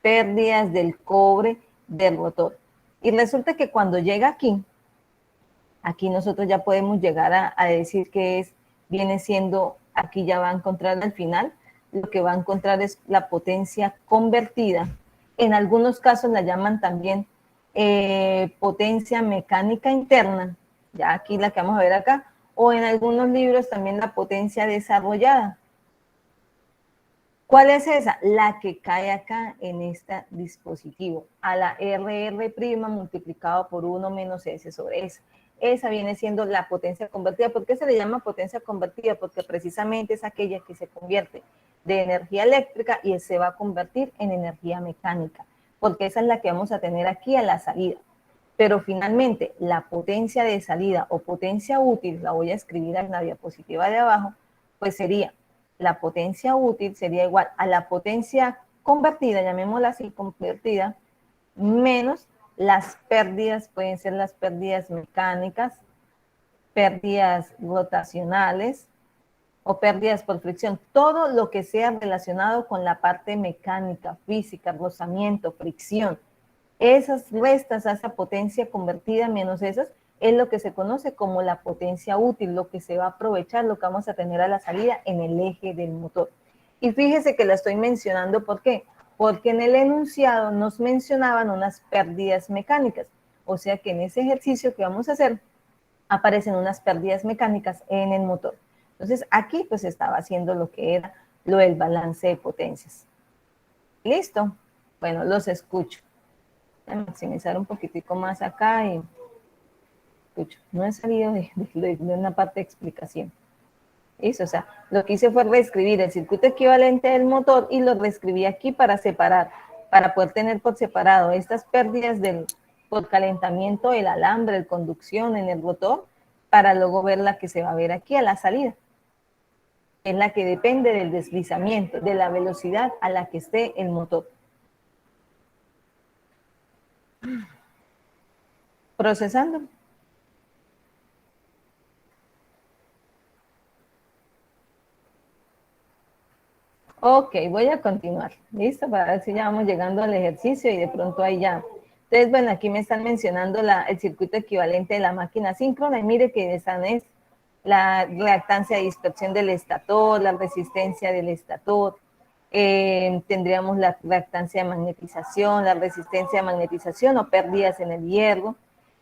Pérdidas del cobre del rotor. Y resulta que cuando llega aquí nosotros ya podemos llegar a decir que viene siendo, aquí ya va a encontrar al final, lo que va a encontrar es la potencia convertida. En algunos casos la llaman también potencia mecánica interna, ya aquí la que vamos a ver acá, o en algunos libros también la potencia desarrollada. ¿Cuál es esa? La que cae acá en este dispositivo, a la RR' multiplicado por 1 menos S sobre S. Esa viene siendo la potencia convertida. ¿Por qué se le llama potencia convertida? Porque precisamente es aquella que se convierte de energía eléctrica y se va a convertir en energía mecánica, porque esa es la que vamos a tener aquí a la salida. Pero finalmente, la potencia de salida o potencia útil, la voy a escribir en la diapositiva de abajo, pues sería, la potencia útil sería igual a la potencia convertida, llamémosla así, convertida, menos las pérdidas pueden ser las pérdidas mecánicas, pérdidas rotacionales o pérdidas por fricción. Todo lo que sea relacionado con la parte mecánica, física, rozamiento, fricción. Esas restas a esa potencia convertida menos esas es lo que se conoce como la potencia útil, lo que se va a aprovechar, lo que vamos a tener a la salida en el eje del motor. Y fíjese que la estoy mencionando, ¿por qué? Porque en el enunciado nos mencionaban unas pérdidas mecánicas. O sea que en ese ejercicio que vamos a hacer, aparecen unas pérdidas mecánicas en el motor. Entonces aquí pues estaba haciendo lo que era lo del balance de potencias. ¿Listo? Bueno, los escucho. Voy a maximizar un poquitico más acá y escucho. No he salido de una parte de explicación. Eso, o sea, lo que hice fue reescribir el circuito equivalente del motor y lo reescribí aquí para separar, para poder tener por separado estas pérdidas por calentamiento del alambre, de conducción en el rotor, para luego ver la que se va a ver aquí a la salida. Es la que depende del deslizamiento, de la velocidad a la que esté el motor. Procesando. Ok, voy a continuar, ¿listo? Para ver si ya vamos llegando al ejercicio y de pronto ahí ya. Entonces, bueno, aquí me están mencionando el circuito equivalente de la máquina síncrona y mire que esa es la reactancia de dispersión del estator, la resistencia del estator, tendríamos la reactancia de magnetización, la resistencia de magnetización o pérdidas en el hierro,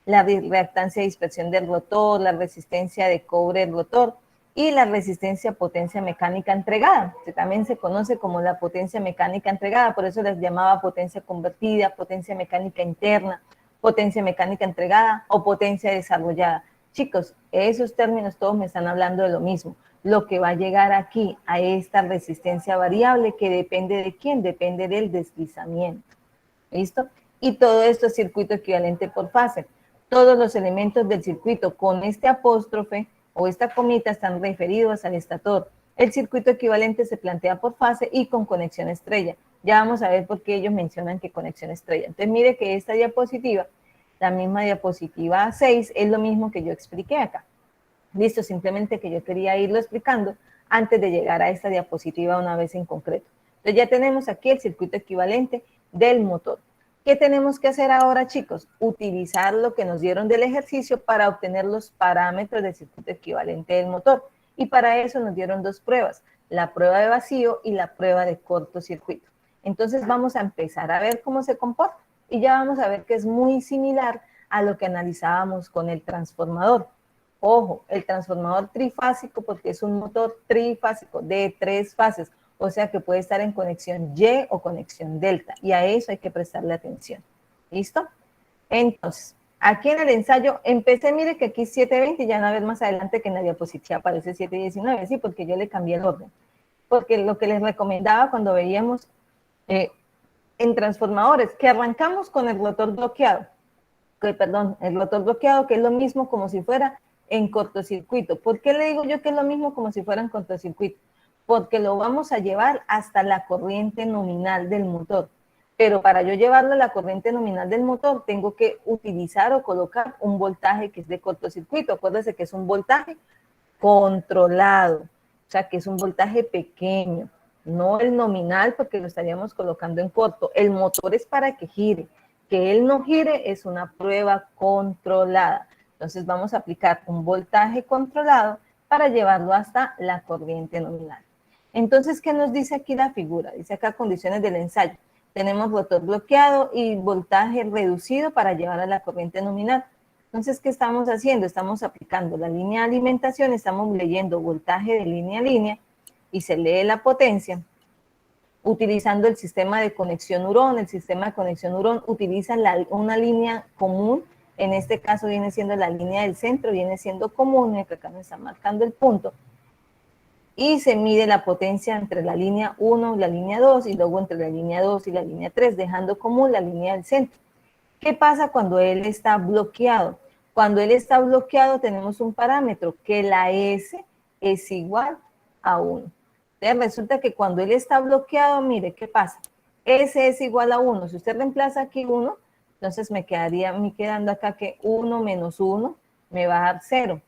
la reactancia de dispersión del rotor, la resistencia de cobre del rotor, y la resistencia a potencia mecánica entregada, que también se conoce como la potencia mecánica entregada, por eso les llamaba potencia convertida, potencia mecánica interna, potencia mecánica entregada o potencia desarrollada. Chicos, esos términos todos me están hablando de lo mismo. Lo que va a llegar aquí a esta resistencia variable que depende de quién, depende del deslizamiento. ¿Listo? Y todo esto es circuito equivalente por fase. Todos los elementos del circuito con este apóstrofe o esta comita están referidos al estator. El circuito equivalente se plantea por fase y con conexión estrella. Ya vamos a ver por qué ellos mencionan que conexión estrella. Entonces mire que esta diapositiva, la misma diapositiva 6, es lo mismo que yo expliqué acá. Listo, simplemente que yo quería irlo explicando antes de llegar a esta diapositiva una vez en concreto. Entonces ya tenemos aquí el circuito equivalente del motor. ¿Qué tenemos que hacer ahora, chicos? Utilizar lo que nos dieron del ejercicio para obtener los parámetros del circuito equivalente del motor. Y para eso nos dieron dos pruebas, la prueba de vacío y la prueba de cortocircuito. Entonces vamos a empezar a ver cómo se comporta. Y ya vamos a ver que es muy similar a lo que analizábamos con el transformador. Ojo, el transformador trifásico porque es un motor trifásico de 3 fases. O sea que puede estar en conexión Y o conexión delta. Y a eso hay que prestarle atención. ¿Listo? Entonces, aquí en el ensayo empecé, mire que aquí 720, ya van a ver más adelante que en la diapositiva aparece 719, sí, porque yo le cambié el orden. Porque lo que les recomendaba cuando veíamos en transformadores, que arrancamos con el rotor bloqueado. El rotor bloqueado, que es lo mismo como si fuera en cortocircuito. ¿Por qué le digo yo que es lo mismo como si fuera en cortocircuito? Porque lo vamos a llevar hasta la corriente nominal del motor. Pero para yo llevarlo a la corriente nominal del motor, tengo que utilizar o colocar un voltaje que es de cortocircuito. Acuérdense que es un voltaje controlado, o sea que es un voltaje pequeño, no el nominal porque lo estaríamos colocando en corto. El motor es para que gire. Que él no gire es una prueba controlada. Entonces vamos a aplicar un voltaje controlado para llevarlo hasta la corriente nominal. Entonces, ¿qué nos dice aquí la figura? Dice acá condiciones del ensayo. Tenemos rotor bloqueado y voltaje reducido para llevar a la corriente nominal. Entonces, ¿qué estamos haciendo? Estamos aplicando la línea de alimentación, estamos leyendo voltaje de línea a línea y se lee la potencia. Utilizando el sistema de conexión Hurón. El sistema de conexión Hurón utiliza una línea común. En este caso viene siendo la línea del centro, viene siendo común, que acá nos está marcando el punto. Y se mide la potencia entre la línea 1 y la línea 2, y luego entre la línea 2 y la línea 3, dejando común la línea del centro. ¿Qué pasa cuando él está bloqueado? Cuando él está bloqueado tenemos un parámetro, que la S es igual a 1. Entonces resulta que cuando él está bloqueado, mire, ¿qué pasa? S es igual a 1. Si usted reemplaza aquí 1, Entonces me quedaría quedando acá que 1 menos 1 me va a dar 0.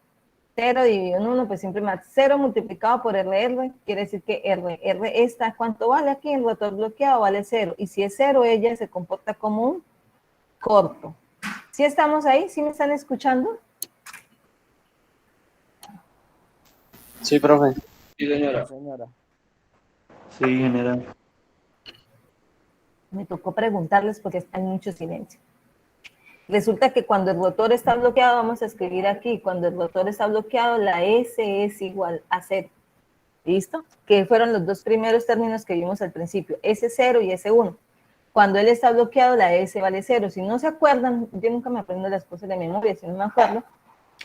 0 dividido en 1, pues siempre más 0 multiplicado por RR, quiere decir que R esta, ¿cuánto vale aquí? El rotor bloqueado vale 0. Y si es 0, ella se comporta como un corto. ¿Sí estamos ahí? ¿Sí me están escuchando? Sí, profe. Sí, señora. Señora. Sí, general. Me tocó preguntarles porque está en mucho silencio. Resulta que cuando el rotor está bloqueado, vamos a escribir aquí, cuando el rotor está bloqueado, la S es igual a 0. ¿Listo? Que fueron los dos primeros términos que vimos al principio, S0 y S1. Cuando él está bloqueado, la S vale 0. Si no se acuerdan, yo nunca me aprendo las cosas de memoria, si no me acuerdo,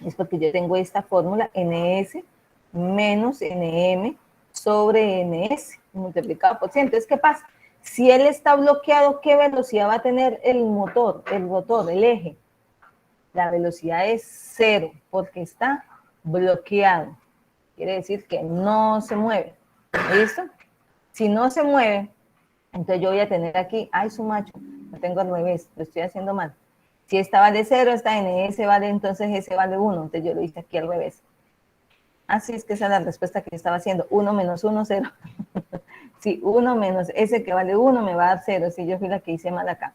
es porque yo tengo esta fórmula, NS menos NM sobre NS, multiplicado por 100. Entonces, ¿qué pasa? Si él está bloqueado, ¿qué velocidad va a tener el motor, el rotor, el eje? La velocidad es 0, porque está bloqueado. Quiere decir que no se mueve. ¿Listo? Si no se mueve, entonces yo voy a tener aquí, ay, su macho, lo tengo al revés, lo estoy haciendo mal. Si esta vale 0, esta NS vale, entonces S vale 1, entonces yo lo hice aquí al revés. Así es que esa es la respuesta que yo estaba haciendo, 1 menos 1, 0. Si 1 menos S que vale 1 me va a dar 0, si yo fui la que hice mal acá.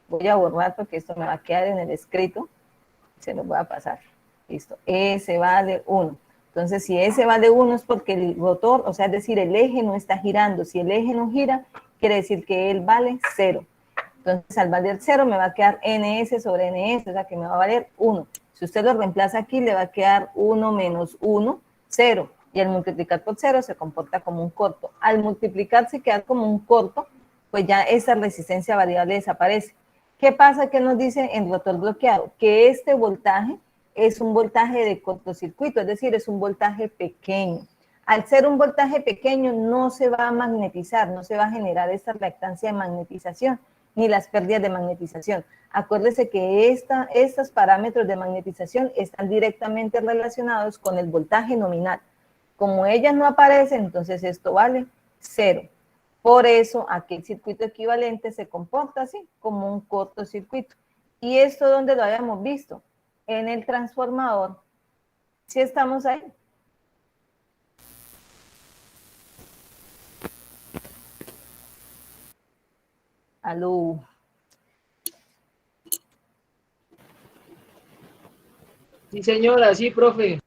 Voy a borrar porque esto me va a quedar en el escrito, se lo voy a pasar. Listo, S vale 1. Entonces, si S vale 1 es porque el rotor, o sea, es decir, el eje no está girando. Si el eje no gira, quiere decir que él vale 0. Entonces, al valer 0 me va a quedar NS sobre NS, o sea, que me va a valer 1. Si usted lo reemplaza aquí, le va a quedar 1 menos 1, 0. Y al multiplicar por 0 se comporta como un corto. Al multiplicarse y quedar como un corto, pues ya esa resistencia variable desaparece. ¿Qué pasa? Que nos dice en rotor bloqueado? Que este voltaje es un voltaje de cortocircuito, es decir, es un voltaje pequeño. Al ser un voltaje pequeño no se va a magnetizar, no se va a generar esta reactancia de magnetización, ni las pérdidas de magnetización. Acuérdese que estos parámetros de magnetización están directamente relacionados con el voltaje nominal. Como ellas no aparecen, entonces esto vale 0. Por eso, aquel circuito equivalente se comporta así, como un cortocircuito. ¿Y esto dónde lo habíamos visto? En el transformador. ¿Sí estamos ahí? Aló. Sí, señora, sí, profe.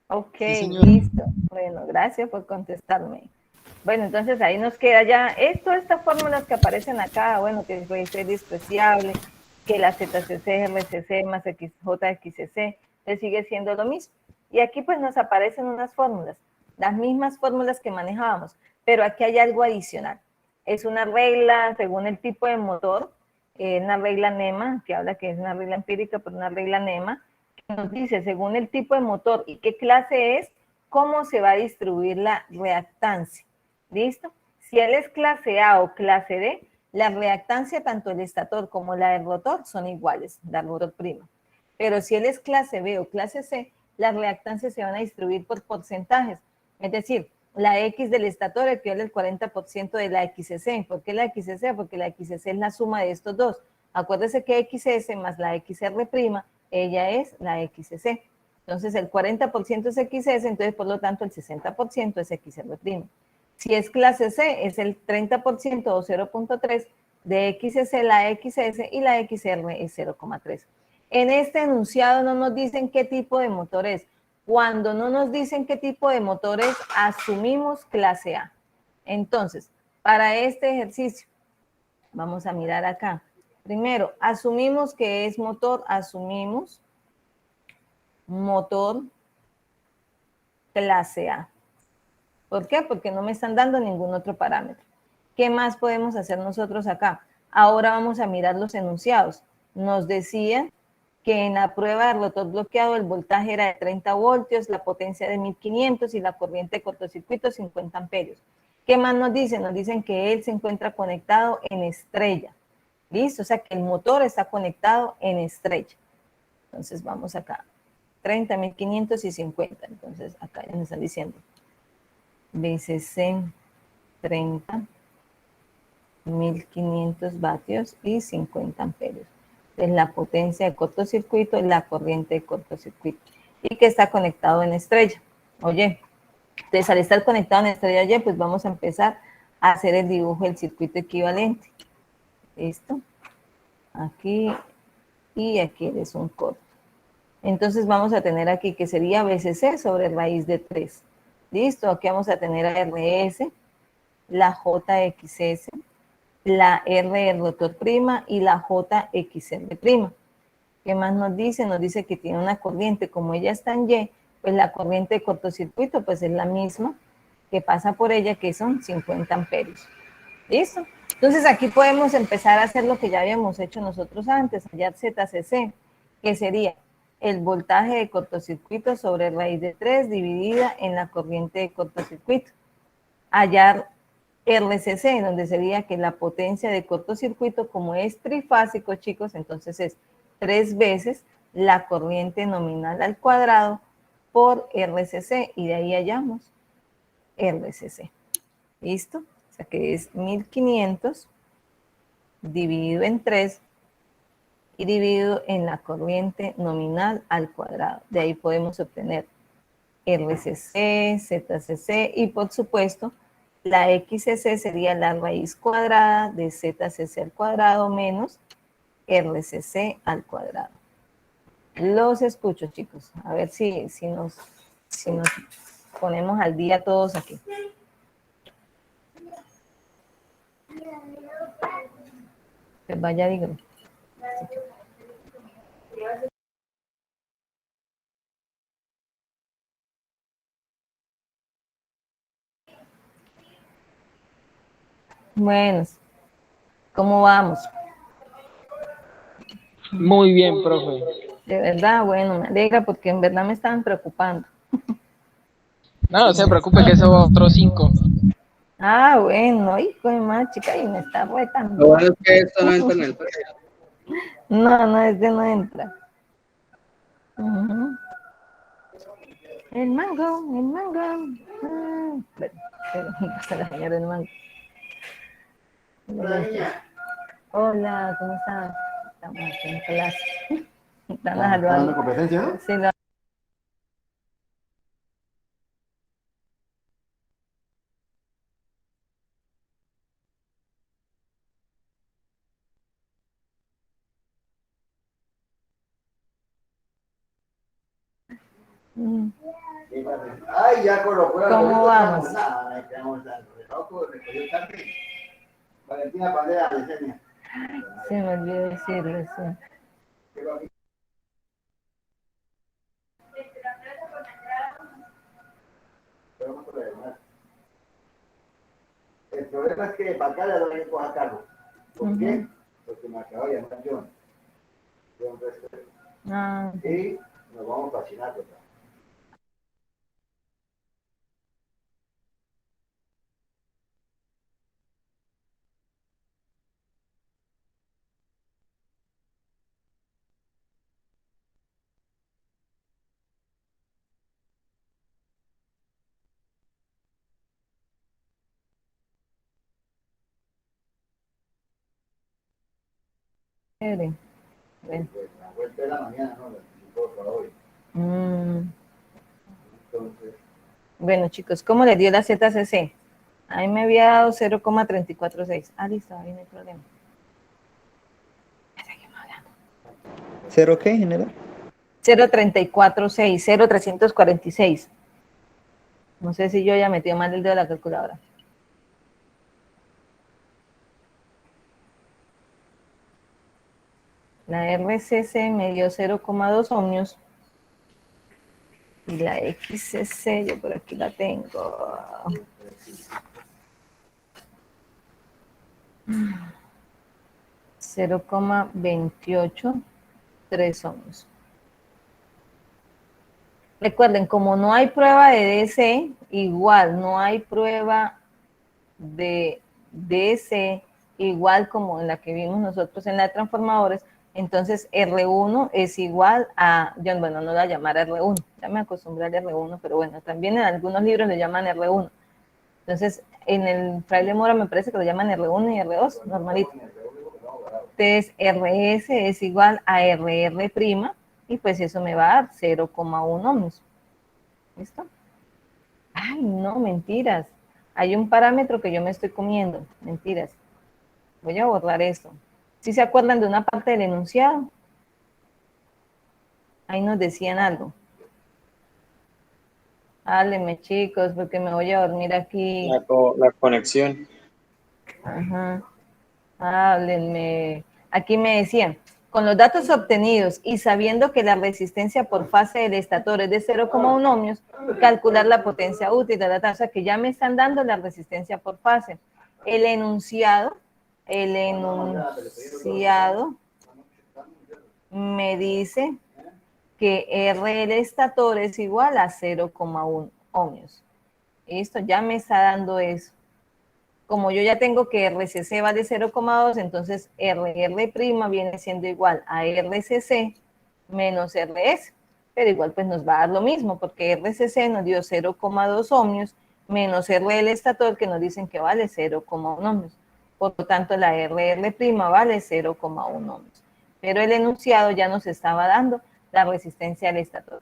Ok, Sí, señor. listo. Bueno, gracias por contestarme. Bueno, entonces ahí nos queda ya todas estas fórmulas que aparecen acá, bueno, que puede ser despreciable, que la ZCC, RCC más JXCC, le sigue siendo lo mismo. Y aquí pues nos aparecen unas fórmulas, las mismas fórmulas que manejábamos, pero aquí hay algo adicional. Es una regla según el tipo de motor, una regla NEMA, que habla que es una regla empírica, pero una regla NEMA, que nos dice según el tipo de motor y qué clase es, cómo se va a distribuir la reactancia. ¿Listo? Si él es clase A o clase D, la reactancia tanto el estator como la del rotor son iguales, la rotor prima. Pero si él es clase B o clase C, las reactancias se van a distribuir por porcentajes. Es decir, la X del estator equivale al 40% de la XC. ¿Por qué la XC? Porque la XC es la suma de estos dos. Acuérdese que XS más la XR prima, ella es la XC. Entonces el 40% es XS, entonces por lo tanto el 60% es XR prima. Si es clase C, es el 30% o 0.3 de XC, la XS, y la XR es 0.3. En este enunciado no nos dicen qué tipo de motor es. Cuando no nos dicen qué tipo de motor es, asumimos clase A. Entonces, para este ejercicio, vamos a mirar acá. Primero, asumimos que es motor, asumimos motor clase A. ¿Por qué? Porque no me están dando ningún otro parámetro. ¿Qué más podemos hacer nosotros acá? Ahora vamos a mirar los enunciados. Nos decían que en la prueba de rotor bloqueado el voltaje era de 30 voltios, la potencia de 1500 y la corriente de cortocircuito 50 amperios. ¿Qué más nos dicen? Nos dicen que él se encuentra conectado en estrella. ¿Listo? O sea que el motor está conectado en estrella. Entonces vamos acá. 30, 1500 y 50. Entonces acá ya nos están diciendo. BCC 30, 1500 vatios y 50 amperios. Es la potencia de cortocircuito, la corriente de cortocircuito, y que está conectado en estrella. Oye, entonces al estar conectado en estrella Y, pues vamos a empezar a hacer el dibujo del circuito equivalente. ¿Listo? Aquí y aquí es un corto. Entonces vamos a tener aquí que sería BCC sobre raíz de 3. ¿Listo? Aquí vamos a tener a RS, la JXS, la R del rotor prima y la JXR prima. ¿Qué más nos dice? Nos dice que tiene una corriente, como ella está en Y, pues la corriente de cortocircuito pues es la misma que pasa por ella, que son 50 amperios. ¿Listo? Entonces aquí podemos empezar a hacer lo que ya habíamos hecho nosotros antes, hallar ZCC, que sería el voltaje de cortocircuito sobre raíz de 3 dividida en la corriente de cortocircuito. Hallar RCC, donde sería que la potencia de cortocircuito, como es trifásico, chicos, entonces es 3 veces la corriente nominal al cuadrado por RCC, y de ahí hallamos RCC. ¿Listo? O sea que es 1500 dividido en 3 y dividido en la corriente nominal al cuadrado. De ahí podemos obtener RCC, ZCC y por supuesto la XCC sería la raíz cuadrada de ZCC al cuadrado menos RCC al cuadrado. Los escucho, chicos. A ver si nos ponemos al día todos aquí. Pues vaya, digo. Bueno, ¿cómo vamos? Muy bien, profe. De verdad, bueno, me alegra porque en verdad me estaban preocupando. No se preocupe que eso va otro 5. Ah, bueno, hijo de más chica, y me está Lo retando. bueno es que esto no entra en el precio. No, este no entra. El mango. Pero pasa la señora del mango. Hola, ¿cómo estás? Estamos aquí en clase. Están saludando. ¿Competencia, no? Sí, Ay, ya colocó la ¿Cómo vamos? Nada, me quedamos loco, recogió tarde. Valentina Pandera, Yesenia. se me olvidó decirle, sí. El problema es que para acá le doy que coja cargo. ¿Por qué? Porque me acabo de llamar John. Ah, Y nos vamos para Chinato. chévere. Bueno. Pues la vuelta de la mañana, ¿no? La anticipó para hoy. Entonces. Bueno, chicos, ¿cómo le dio la ZCC? A mí me había dado 0,346. Ah, listo, ahí no hay problema. ¿Cero qué, general? 0,346, 0,346. No sé si yo ya metí mal el dedo de la calculadora. La RCC me dio 0,2 ohmios. Y la XCC, yo por aquí la tengo. 0,283 ohmios. Recuerden, como no hay prueba de DC, igual no hay prueba de DC, igual como en la que vimos nosotros en la de transformadores, entonces R1 es igual a, yo bueno, no la llamar R1, ya me acostumbré al R1, pero bueno, también en algunos libros le llaman R1. Entonces, en el Fraile Mora me parece que lo llaman R1 y R2, normalito. Entonces, RS es igual a RR', y pues eso me va a dar 0,1 ohmios. ¿Listo? Ay, no, mentiras. Hay un parámetro que yo me estoy comiendo. Mentiras. Voy a borrar esto. ¿Sí se acuerdan de una parte del enunciado? Ahí nos decían algo. Háblenme, chicos, porque me voy a dormir aquí. La conexión. Ajá. Háblenme. Aquí me decían, con los datos obtenidos y sabiendo que la resistencia por fase del estator es de 0,1 ohmios, calcular la potencia útil, o sea que ya me están dando la resistencia por fase. El enunciado me dice que R del estator es igual a 0,1 ohmios. Esto ya me está dando eso. Como yo ya tengo que RCC vale 0,2, entonces RR' viene siendo igual a RCC menos RS. Pero igual pues nos va a dar lo mismo, porque RCC nos dio 0,2 ohmios menos R del estator, que nos dicen que vale 0,1 ohmios. Por lo tanto, la RR' vale 0,1 ohmios. Pero el enunciado ya nos estaba dando la resistencia del estator.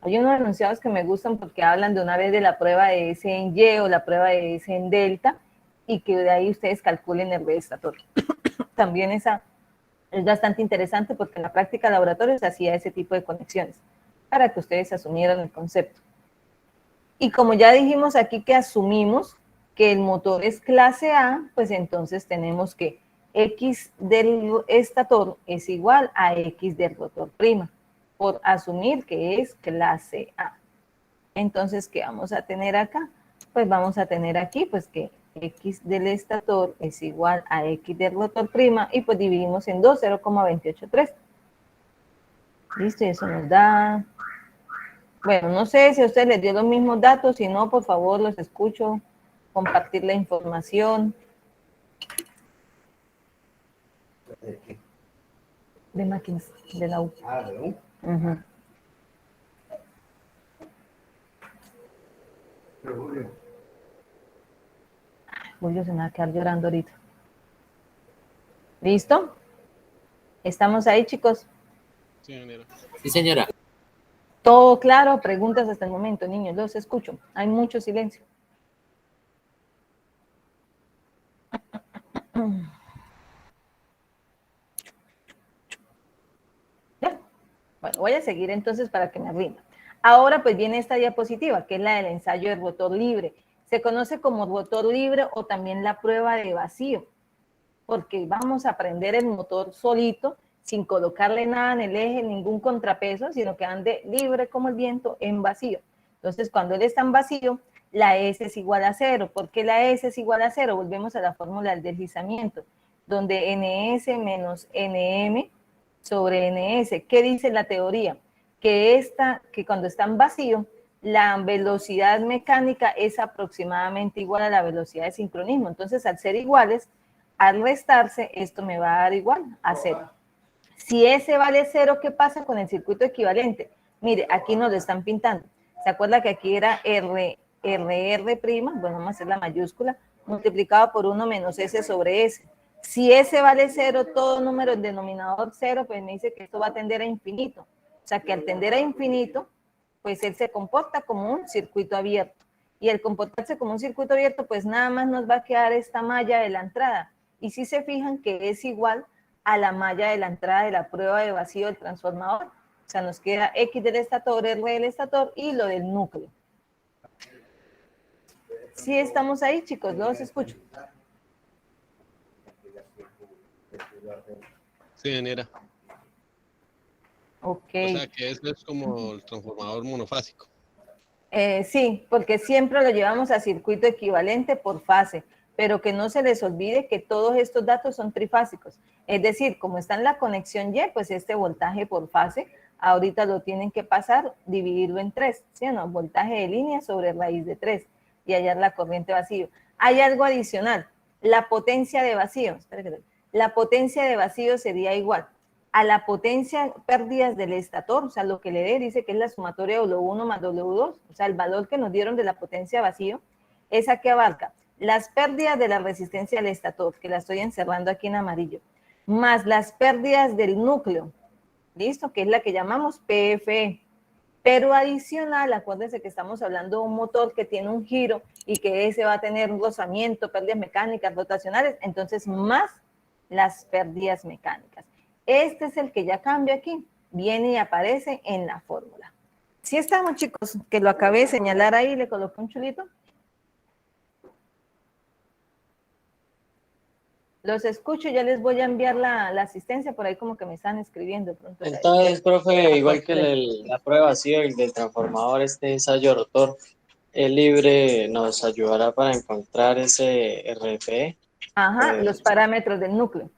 Hay unos enunciados que me gustan porque hablan de una vez de la prueba de S en Y o la prueba de S en delta, y que de ahí ustedes calculen el estator. También esa es bastante interesante porque en la práctica de laboratorio se hacía ese tipo de conexiones para que ustedes asumieran el concepto. Y como ya dijimos aquí que asumimos que el motor es clase A, pues entonces tenemos que X del estator es igual a X del rotor prima, por asumir que es clase A. Entonces, ¿qué vamos a tener acá? Pues vamos a tener aquí, pues que X del estator es igual a X del rotor prima, y pues dividimos en 2, 0,283. Listo, y eso nos da... Bueno, no sé si a ustedes les dio los mismos datos, si no, por favor, los escucho, compartir la información. De máquinas, de la U. Ah, ¿de U? Uh-huh. Pero Julio. Julio se me va a quedar llorando ahorita. ¿Listo? ¿Estamos ahí, chicos? Sí, señora. Sí, señora. ¿Todo claro? Preguntas hasta el momento, niños, los escucho. Hay mucho silencio. ¿Ya? Bueno, voy a seguir entonces para que me rinda. Ahora pues viene esta diapositiva, que es la del ensayo de rotor libre. Se conoce como rotor libre o también la prueba de vacío, porque vamos a prender el motor solito, sin colocarle nada en el eje, ningún contrapeso, sino que ande libre como el viento en vacío. Entonces, cuando él está en vacío, la S es igual a 0. ¿Por qué la S es igual a 0? Volvemos a la fórmula del deslizamiento, donde NS menos NM sobre NS. ¿Qué dice la teoría? Que cuando está en vacío, la velocidad mecánica es aproximadamente igual a la velocidad de sincronismo. Entonces, al ser iguales, al restarse, esto me va a dar igual a 0. Si S vale 0, ¿qué pasa con el circuito equivalente? Mire, aquí nos lo están pintando. ¿Se acuerda que aquí era RR', bueno, vamos a hacer la mayúscula, multiplicado por 1 menos S sobre S? Si S vale 0, todo número en denominador 0, pues me dice que esto va a tender a infinito. O sea, que al tender a infinito, pues él se comporta como un circuito abierto. Y al comportarse como un circuito abierto, pues nada más nos va a quedar esta malla de la entrada. Y si se fijan que es igual a la malla de la entrada de la prueba de vacío del transformador. O sea, nos queda X del estator, R del estator y lo del núcleo. ¿Sí estamos ahí, chicos? Los escucho. Sí, señora. Ok. O sea, que eso es como el transformador monofásico. Sí, porque siempre lo llevamos a circuito equivalente por fase, pero que no se les olvide que todos estos datos son trifásicos. Es decir, como está en la conexión Y, pues este voltaje por fase, ahorita lo tienen que pasar, dividirlo en 3, ¿sí o no? Voltaje de línea sobre raíz de 3, y hallar la corriente vacío. Hay algo adicional, la potencia de vacío. La potencia de vacío sería igual a la potencia pérdidas del estator, o sea, lo que le dé, dice que es la sumatoria W1 más W2, o sea, el valor que nos dieron de la potencia vacío, esa que abarca las pérdidas de la resistencia del estator, que la estoy encerrando aquí en amarillo, más las pérdidas del núcleo, ¿listo? Que es la que llamamos PFE. Pero adicional, acuérdense que estamos hablando de un motor que tiene un giro y que ese va a tener un rozamiento, pérdidas mecánicas, rotacionales, entonces más las pérdidas mecánicas. Este es el que ya cambia aquí, viene y aparece en la fórmula. ¿Sí estamos, chicos? Que lo acabé de señalar ahí, le coloqué un chulito. Los escucho, ya les voy a enviar la asistencia, por ahí como que me están escribiendo. Pronto Entonces, profe, igual que la prueba vacío y el del transformador, este ensayo rotor, el libre nos ayudará para encontrar ese RFE. Ajá, los parámetros del núcleo.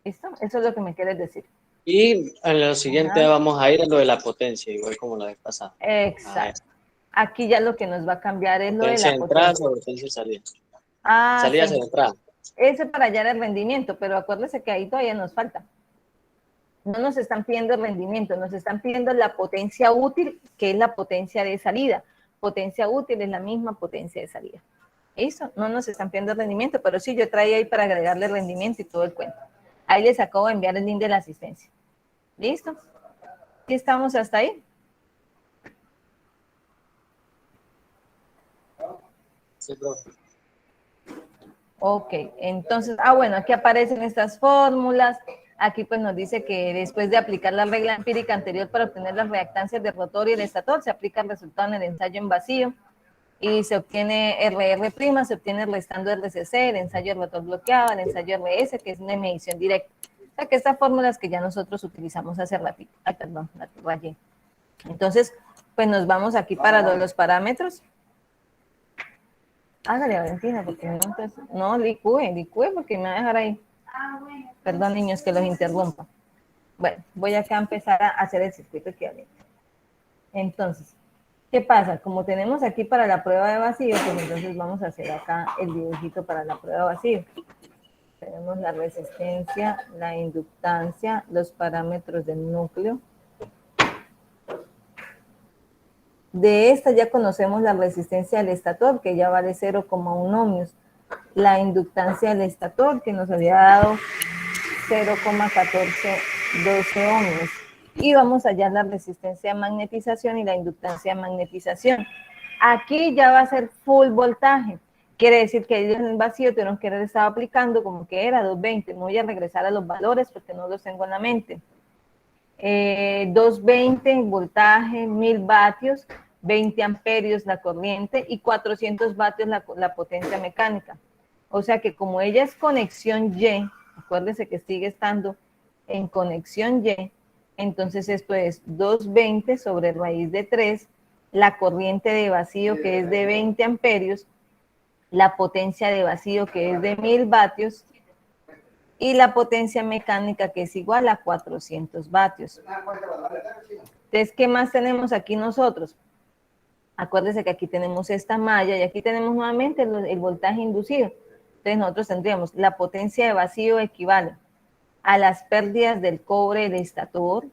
¿Listo? Eso es lo que me quieres decir. Y en lo siguiente Ajá. vamos a ir a lo de la potencia, igual como la vez pasada. Exacto. Aquí ya lo que nos va a cambiar es lo de Potencia la de entrada potencia. sobre potencia de salida. Ah, Salida sí. sobre entrada. Ese para hallar el rendimiento, pero acuérdese que ahí todavía nos falta. No nos están pidiendo el rendimiento, nos están pidiendo la potencia útil, que es la potencia de salida. Potencia útil es la misma potencia de salida. ¿Listo? No nos están pidiendo el rendimiento, pero sí, yo traía ahí para agregarle rendimiento y todo el cuento. Ahí les acabo de enviar el link de la asistencia. ¿Listo? ¿Sí estamos hasta ahí? Sí, profe. Ok, entonces, bueno, aquí aparecen estas fórmulas. Aquí pues nos dice que después de aplicar la regla empírica anterior para obtener las reactancias del rotor y el estator, se aplica el resultado en el ensayo en vacío y se obtiene RR', se obtiene restando RCC, el ensayo de rotor bloqueado, el ensayo RS, que es una medición directa. O sea que estas fórmulas que ya nosotros utilizamos hace ratito. Ay, perdón, la rayé. Entonces, pues nos vamos aquí para los parámetros. Hágale, Valentina, porque no, entonces, no, licúe, porque me va a dejar ahí. Perdón, niños, que los interrumpa. Bueno, voy acá a empezar a hacer el circuito equivalente. Entonces, ¿qué pasa? Como tenemos aquí para la prueba de vacío, pues entonces vamos a hacer acá el dibujito para la prueba de vacío. Tenemos la resistencia, la inductancia, los parámetros del núcleo. De esta ya conocemos la resistencia del estator, que ya vale 0,1 ohmios. La inductancia del estator, que nos había dado 0,1412 ohmios. Y vamos a hallar la resistencia de magnetización y la inductancia de magnetización. Aquí ya va a ser full voltaje. Quiere decir que ellos en el vacío tuvieron que haber estado aplicando como que era 220. No voy a regresar a los valores porque no los tengo en la mente. 220 voltaje, 1000 vatios, 20 amperios la corriente y 400 vatios la potencia mecánica. O sea que como ella es conexión Y, acuérdense que sigue estando en conexión Y, entonces esto es 220 sobre raíz de 3, la corriente de vacío que es de 20 amperios, la potencia de vacío que es de 1000 vatios, y la potencia mecánica que es igual a 400 vatios. Entonces, ¿qué más tenemos aquí nosotros? Acuérdense que aquí tenemos esta malla y aquí tenemos nuevamente el voltaje inducido. Entonces nosotros tendríamos la potencia de vacío equivale a las pérdidas del cobre del estator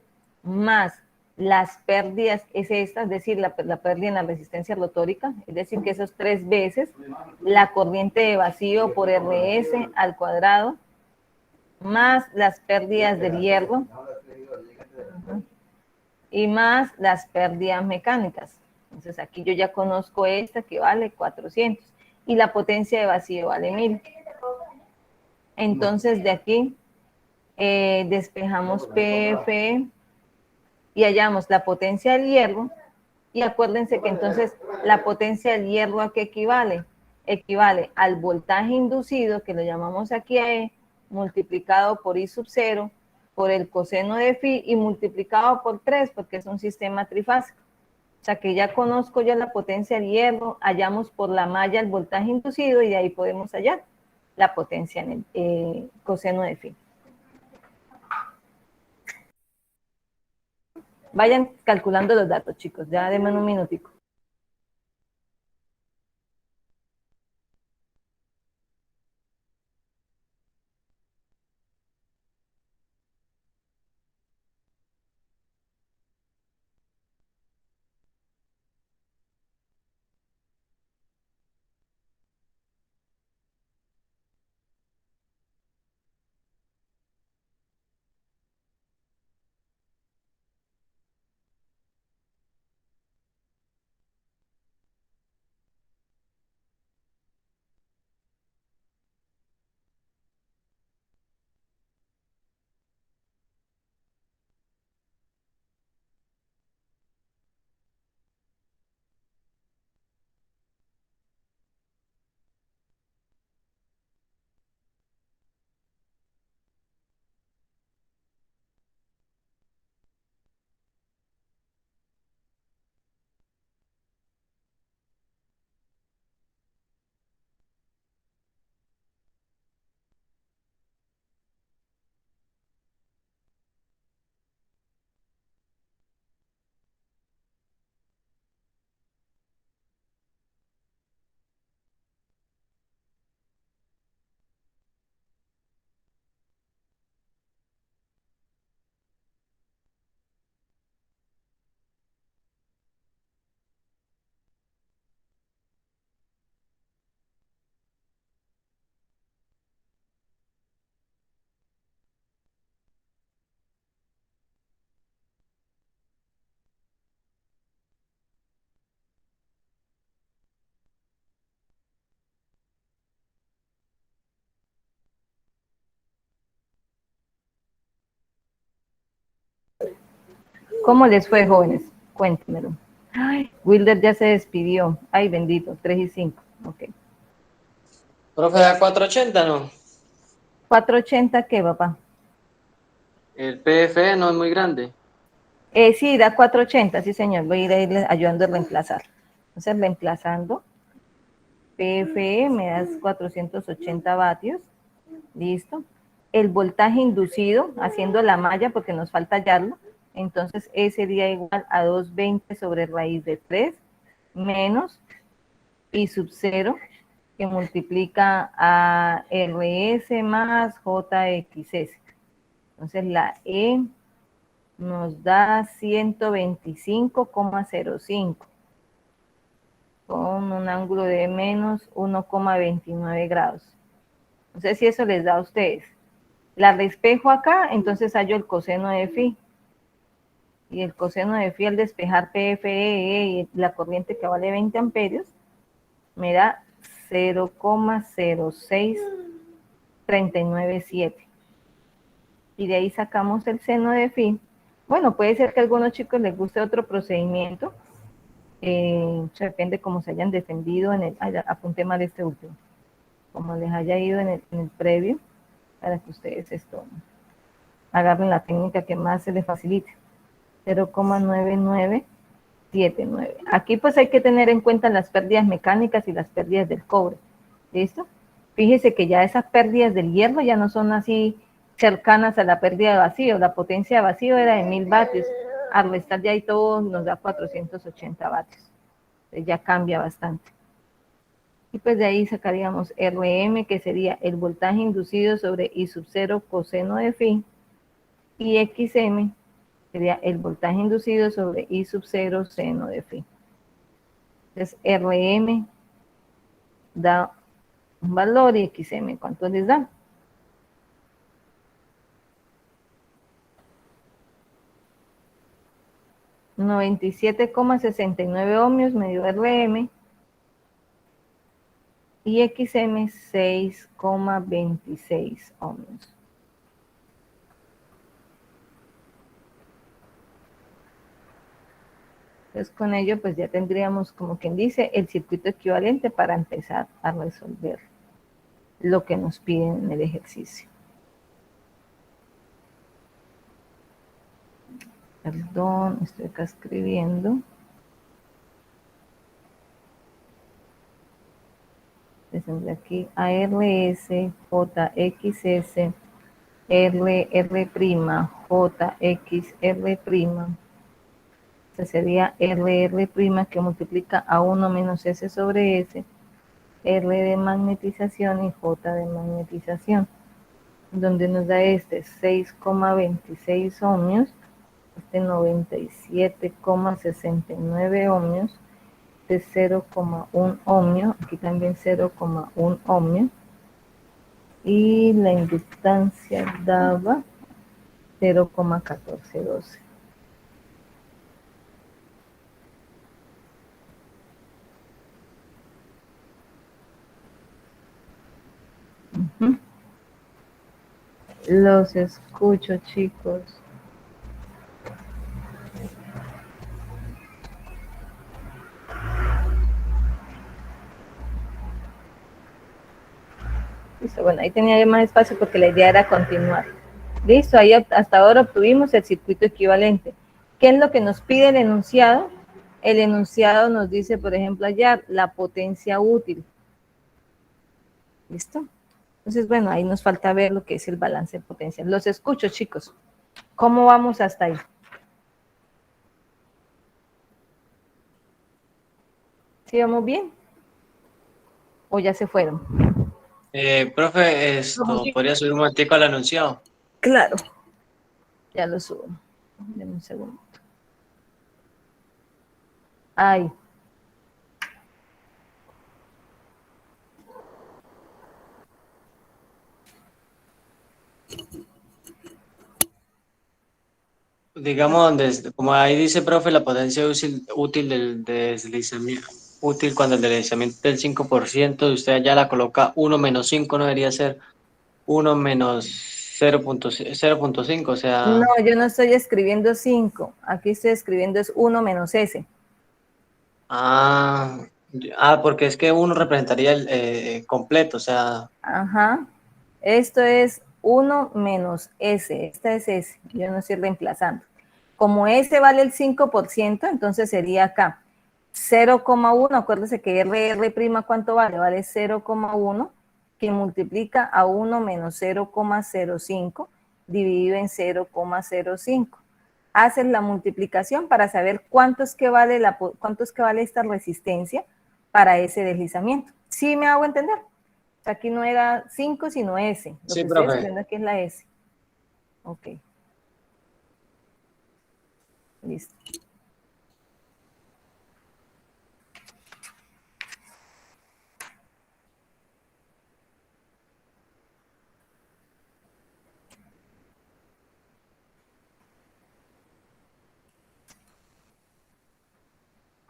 más las pérdidas, es decir, la pérdida en la resistencia rotórica, es decir, que eso es 3 veces la corriente de vacío por RS al cuadrado, más las pérdidas del hierro y más las pérdidas mecánicas. Entonces aquí yo ya conozco esta que vale 400 y la potencia de vacío vale 1000. Entonces de aquí despejamos PF y hallamos la potencia del hierro y acuérdense que entonces la potencia del hierro ¿a qué equivale? Equivale al voltaje inducido, que lo llamamos aquí E, multiplicado por I sub 0, por el coseno de phi y multiplicado por 3, porque es un sistema trifásico. O sea que ya conozco yo la potencia del hierro, hallamos por la malla el voltaje inducido y de ahí podemos hallar la potencia en el coseno de phi. Vayan calculando los datos, chicos, ya denme un minutico. ¿Cómo les fue, jóvenes? Cuéntenmelo. Ay, Wilder ya se despidió. Ay, bendito, 3 y 5. Ok. Profe, da 480, ¿no? 480, ¿qué, papá? El PFE no es muy grande. Sí, da 480, sí, señor. Voy a ir ayudando a reemplazar. Entonces, reemplazando. PFE me das 480 vatios. Listo. El voltaje inducido, haciendo la malla porque nos falta hallarlo. Entonces, E sería igual a 220 sobre raíz de 3 menos I sub 0, que multiplica a RS más JXS. Entonces, la E nos da 125,05 con un ángulo de menos 1,29 grados. No sé si eso les da a ustedes. La despejo acá, entonces hallo el coseno de phi. Y el coseno de phi al despejar PFE y la corriente que vale 20 amperios, me da 0,06397. Y de ahí sacamos el seno de phi. Bueno, puede ser que a algunos chicos les guste otro procedimiento. Depende cómo se hayan defendido en el... apunté mal este último. Como les haya ido en el previo, para que ustedes esto agarren la técnica que más se les facilite. 0,9979. Aquí pues hay que tener en cuenta las pérdidas mecánicas y las pérdidas del cobre. ¿Listo? Fíjese que ya esas pérdidas del hierro ya no son así cercanas a la pérdida de vacío. La potencia de vacío era de 1000 vatios. Al restar ya ahí todo nos da 480 vatios. Entonces ya cambia bastante. Y pues de ahí sacaríamos RM, que sería el voltaje inducido sobre I sub 0 coseno de phi, y XM sería el voltaje inducido sobre I sub 0 seno de phi. Entonces RM da un valor y XM, ¿cuánto les da? $97,69 ohmios me dio RM, y XM 6,26 ohmios. Entonces con ello pues ya tendríamos, como quien dice, el circuito equivalente para empezar a resolver lo que nos piden en el ejercicio. Perdón, estoy acá escribiendo. Desde aquí ARS, JXS, RR', JXR'. Ese sería RR' que multiplica a 1 menos S sobre S, R de magnetización y J de magnetización, donde nos da este 6,26 ohmios, este 97,69 ohmios, de 0,1 ohmio, aquí también 0,1 ohmio, y la inductancia daba 0,1412. Los escucho, chicos. Listo, bueno, ahí tenía más espacio porque la idea era continuar. Listo, ahí hasta ahora obtuvimos el circuito equivalente. ¿Qué es lo que nos pide el enunciado? El enunciado nos dice, por ejemplo, hallar la potencia útil. ¿Listo? Entonces, bueno, ahí nos falta ver lo que es el balance de potencia. Los escucho, chicos. ¿Cómo vamos hasta ahí? ¿Sí vamos bien? ¿O ya se fueron? Profe, ¿podría subir un momentico al anunciado? Claro. Ya lo subo. Denme un segundo. Ay. Digamos, donde, como ahí dice, profe, la potencia útil del deslizamiento, útil cuando el deslizamiento es del 5%, usted ya la coloca 1 menos 5, no debería ser 1 menos 0.5, o sea... No, yo no estoy escribiendo 5. Aquí estoy escribiendo es 1 menos S. Porque es que 1 representaría el completo, o sea... Ajá. Esto es 1 menos S. Esta es S. Yo no estoy reemplazando. Como S vale el 5%, entonces sería acá 0,1. Acuérdese que R', ¿cuánto vale? Vale 0,1, que multiplica a 1 menos 0,05 dividido en 0,05. Haces la multiplicación para saber cuánto es que vale esta resistencia para ese deslizamiento. ¿Sí me hago entender? O sea, aquí no era 5, sino S. Lo Sí, que estoy profe. escribiendo aquí es la S. Ok. Listo.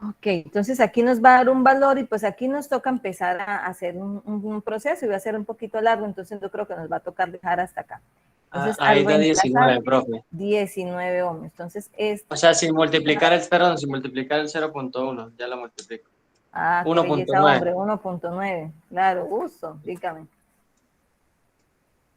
Ok, entonces aquí nos va a dar un valor y pues aquí nos toca empezar a hacer un proceso y va a ser un poquito largo, entonces yo creo que nos va a tocar dejar hasta acá. Entonces, Ahí al da 19, reemplazar, profe. 19 ohmios. Entonces, O sea, sin multiplicar el 0.1, ya lo multiplico. qué belleza, hombre, 1.9. 1.9. Claro, gusto, dígame.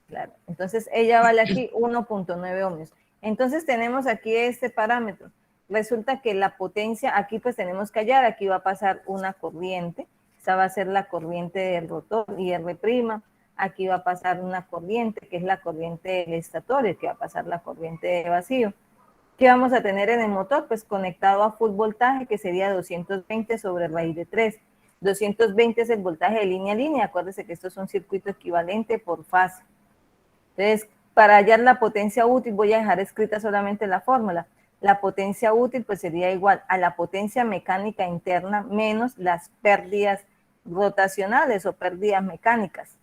Claro, entonces ella vale aquí 1.9 ohmios. Entonces tenemos aquí este parámetro. Resulta que la potencia, aquí pues tenemos que hallar, aquí va a pasar una corriente, esta va a ser la corriente del rotor y R', aquí va a pasar una corriente, que es la corriente del estator, que va a pasar la corriente de vacío. ¿Qué vamos a tener en el motor? Pues conectado a full voltaje, que sería 220 sobre raíz de 3. 220 es el voltaje de línea a línea, acuérdense que esto es un circuito equivalente por fase. Entonces, para hallar la potencia útil, voy a dejar escrita solamente la fórmula. La potencia útil pues sería igual a la potencia mecánica interna menos las pérdidas rotacionales o pérdidas mecánicas.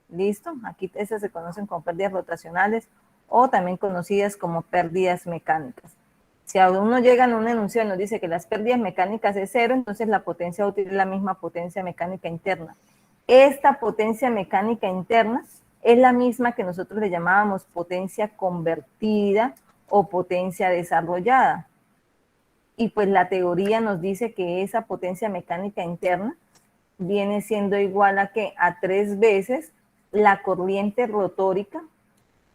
¿Listo? Aquí esas se conocen como pérdidas rotacionales o también conocidas como pérdidas mecánicas. Si a uno llega en un enunciado y nos dice que las pérdidas mecánicas es 0, entonces la potencia útil es la misma potencia mecánica interna. Esta potencia mecánica interna es la misma que nosotros le llamábamos potencia convertida o potencia desarrollada. Y pues la teoría nos dice que esa potencia mecánica interna viene siendo igual a ¿qué? A 3 veces la corriente rotórica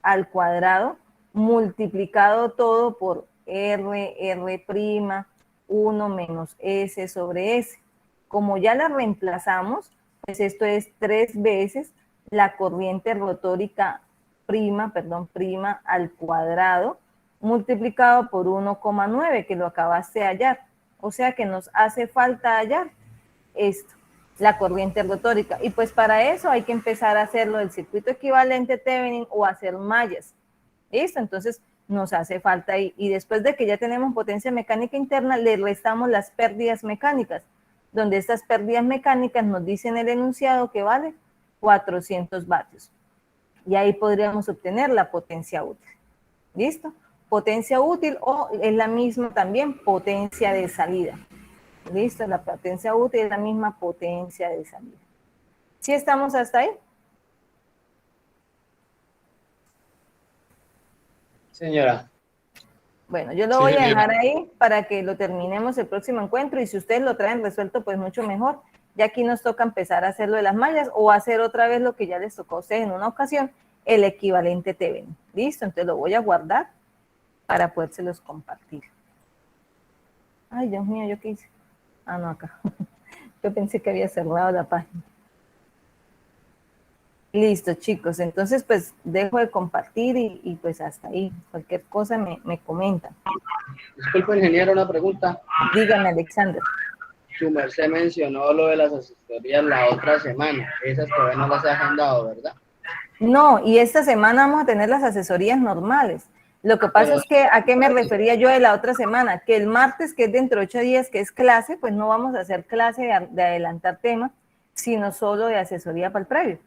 al cuadrado multiplicado todo por R', 1 menos S sobre S. Como ya la reemplazamos, pues esto es 3 veces la corriente rotórica prima al cuadrado multiplicado por 1,9 que lo acabaste de hallar. O sea que nos hace falta hallar esto, la corriente rotórica. Y pues para eso hay que empezar a hacerlo del circuito equivalente Thevenin o hacer mallas. ¿Listo? Entonces nos hace falta ahí. Y después de que ya tenemos potencia mecánica interna, le restamos las pérdidas mecánicas, donde estas pérdidas mecánicas nos dicen el enunciado que vale 400 vatios. Y ahí podríamos obtener la potencia útil. ¿Listo? Potencia útil o es la misma también potencia de salida. ¿Listo? La potencia útil es la misma potencia de salida. ¿Sí estamos hasta ahí? Señora. Bueno, yo lo voy a dejar ahí para que lo terminemos el próximo encuentro y si ustedes lo traen resuelto, pues mucho mejor. Ya aquí nos toca empezar a hacerlo de las mallas o hacer otra vez lo que ya les tocó a ustedes en una ocasión, el equivalente Thevenin. ¿Listo? Entonces lo voy a guardar para podérselos compartir. Ay, Dios mío, ¿yo qué hice? Ah, no, acá. Yo pensé que había cerrado la página. Listo, chicos. Entonces, pues, dejo de compartir y pues hasta ahí. Cualquier cosa me comentan. Disculpe, ingeniero, una pregunta. Dígame, Alexander. Su merced mencionó lo de las asesorías la otra semana. Esas todavía no las ha agendado, ¿verdad? No, y esta semana vamos a tener las asesorías normales. Lo que pasa es que, ¿a qué me refería yo de la otra semana? Que el martes, que es dentro de 8 días, que es clase, pues no vamos a hacer clase de adelantar temas, sino solo de asesoría para el previo.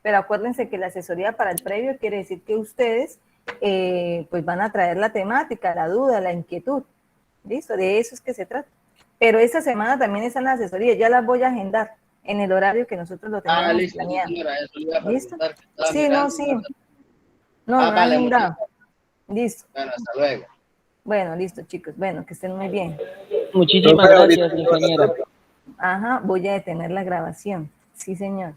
Pero acuérdense que la asesoría para el previo quiere decir que ustedes pues van a traer la temática, la duda, la inquietud. ¿Listo? De eso es que se trata. Pero esta semana también están las asesorías, ya las voy a agendar en el horario que nosotros lo tenemos listo, planeado. señora, eso le iba a ¿Listo? preguntar. Sí, no, sí. No, no vale, han dado. Listo. Bueno, hasta luego. Bueno, listo, chicos. Bueno, que estén muy bien. Muchísimas Profe, ahorita gracias, ingeniera. Ajá, voy a detener la grabación. Sí, señor.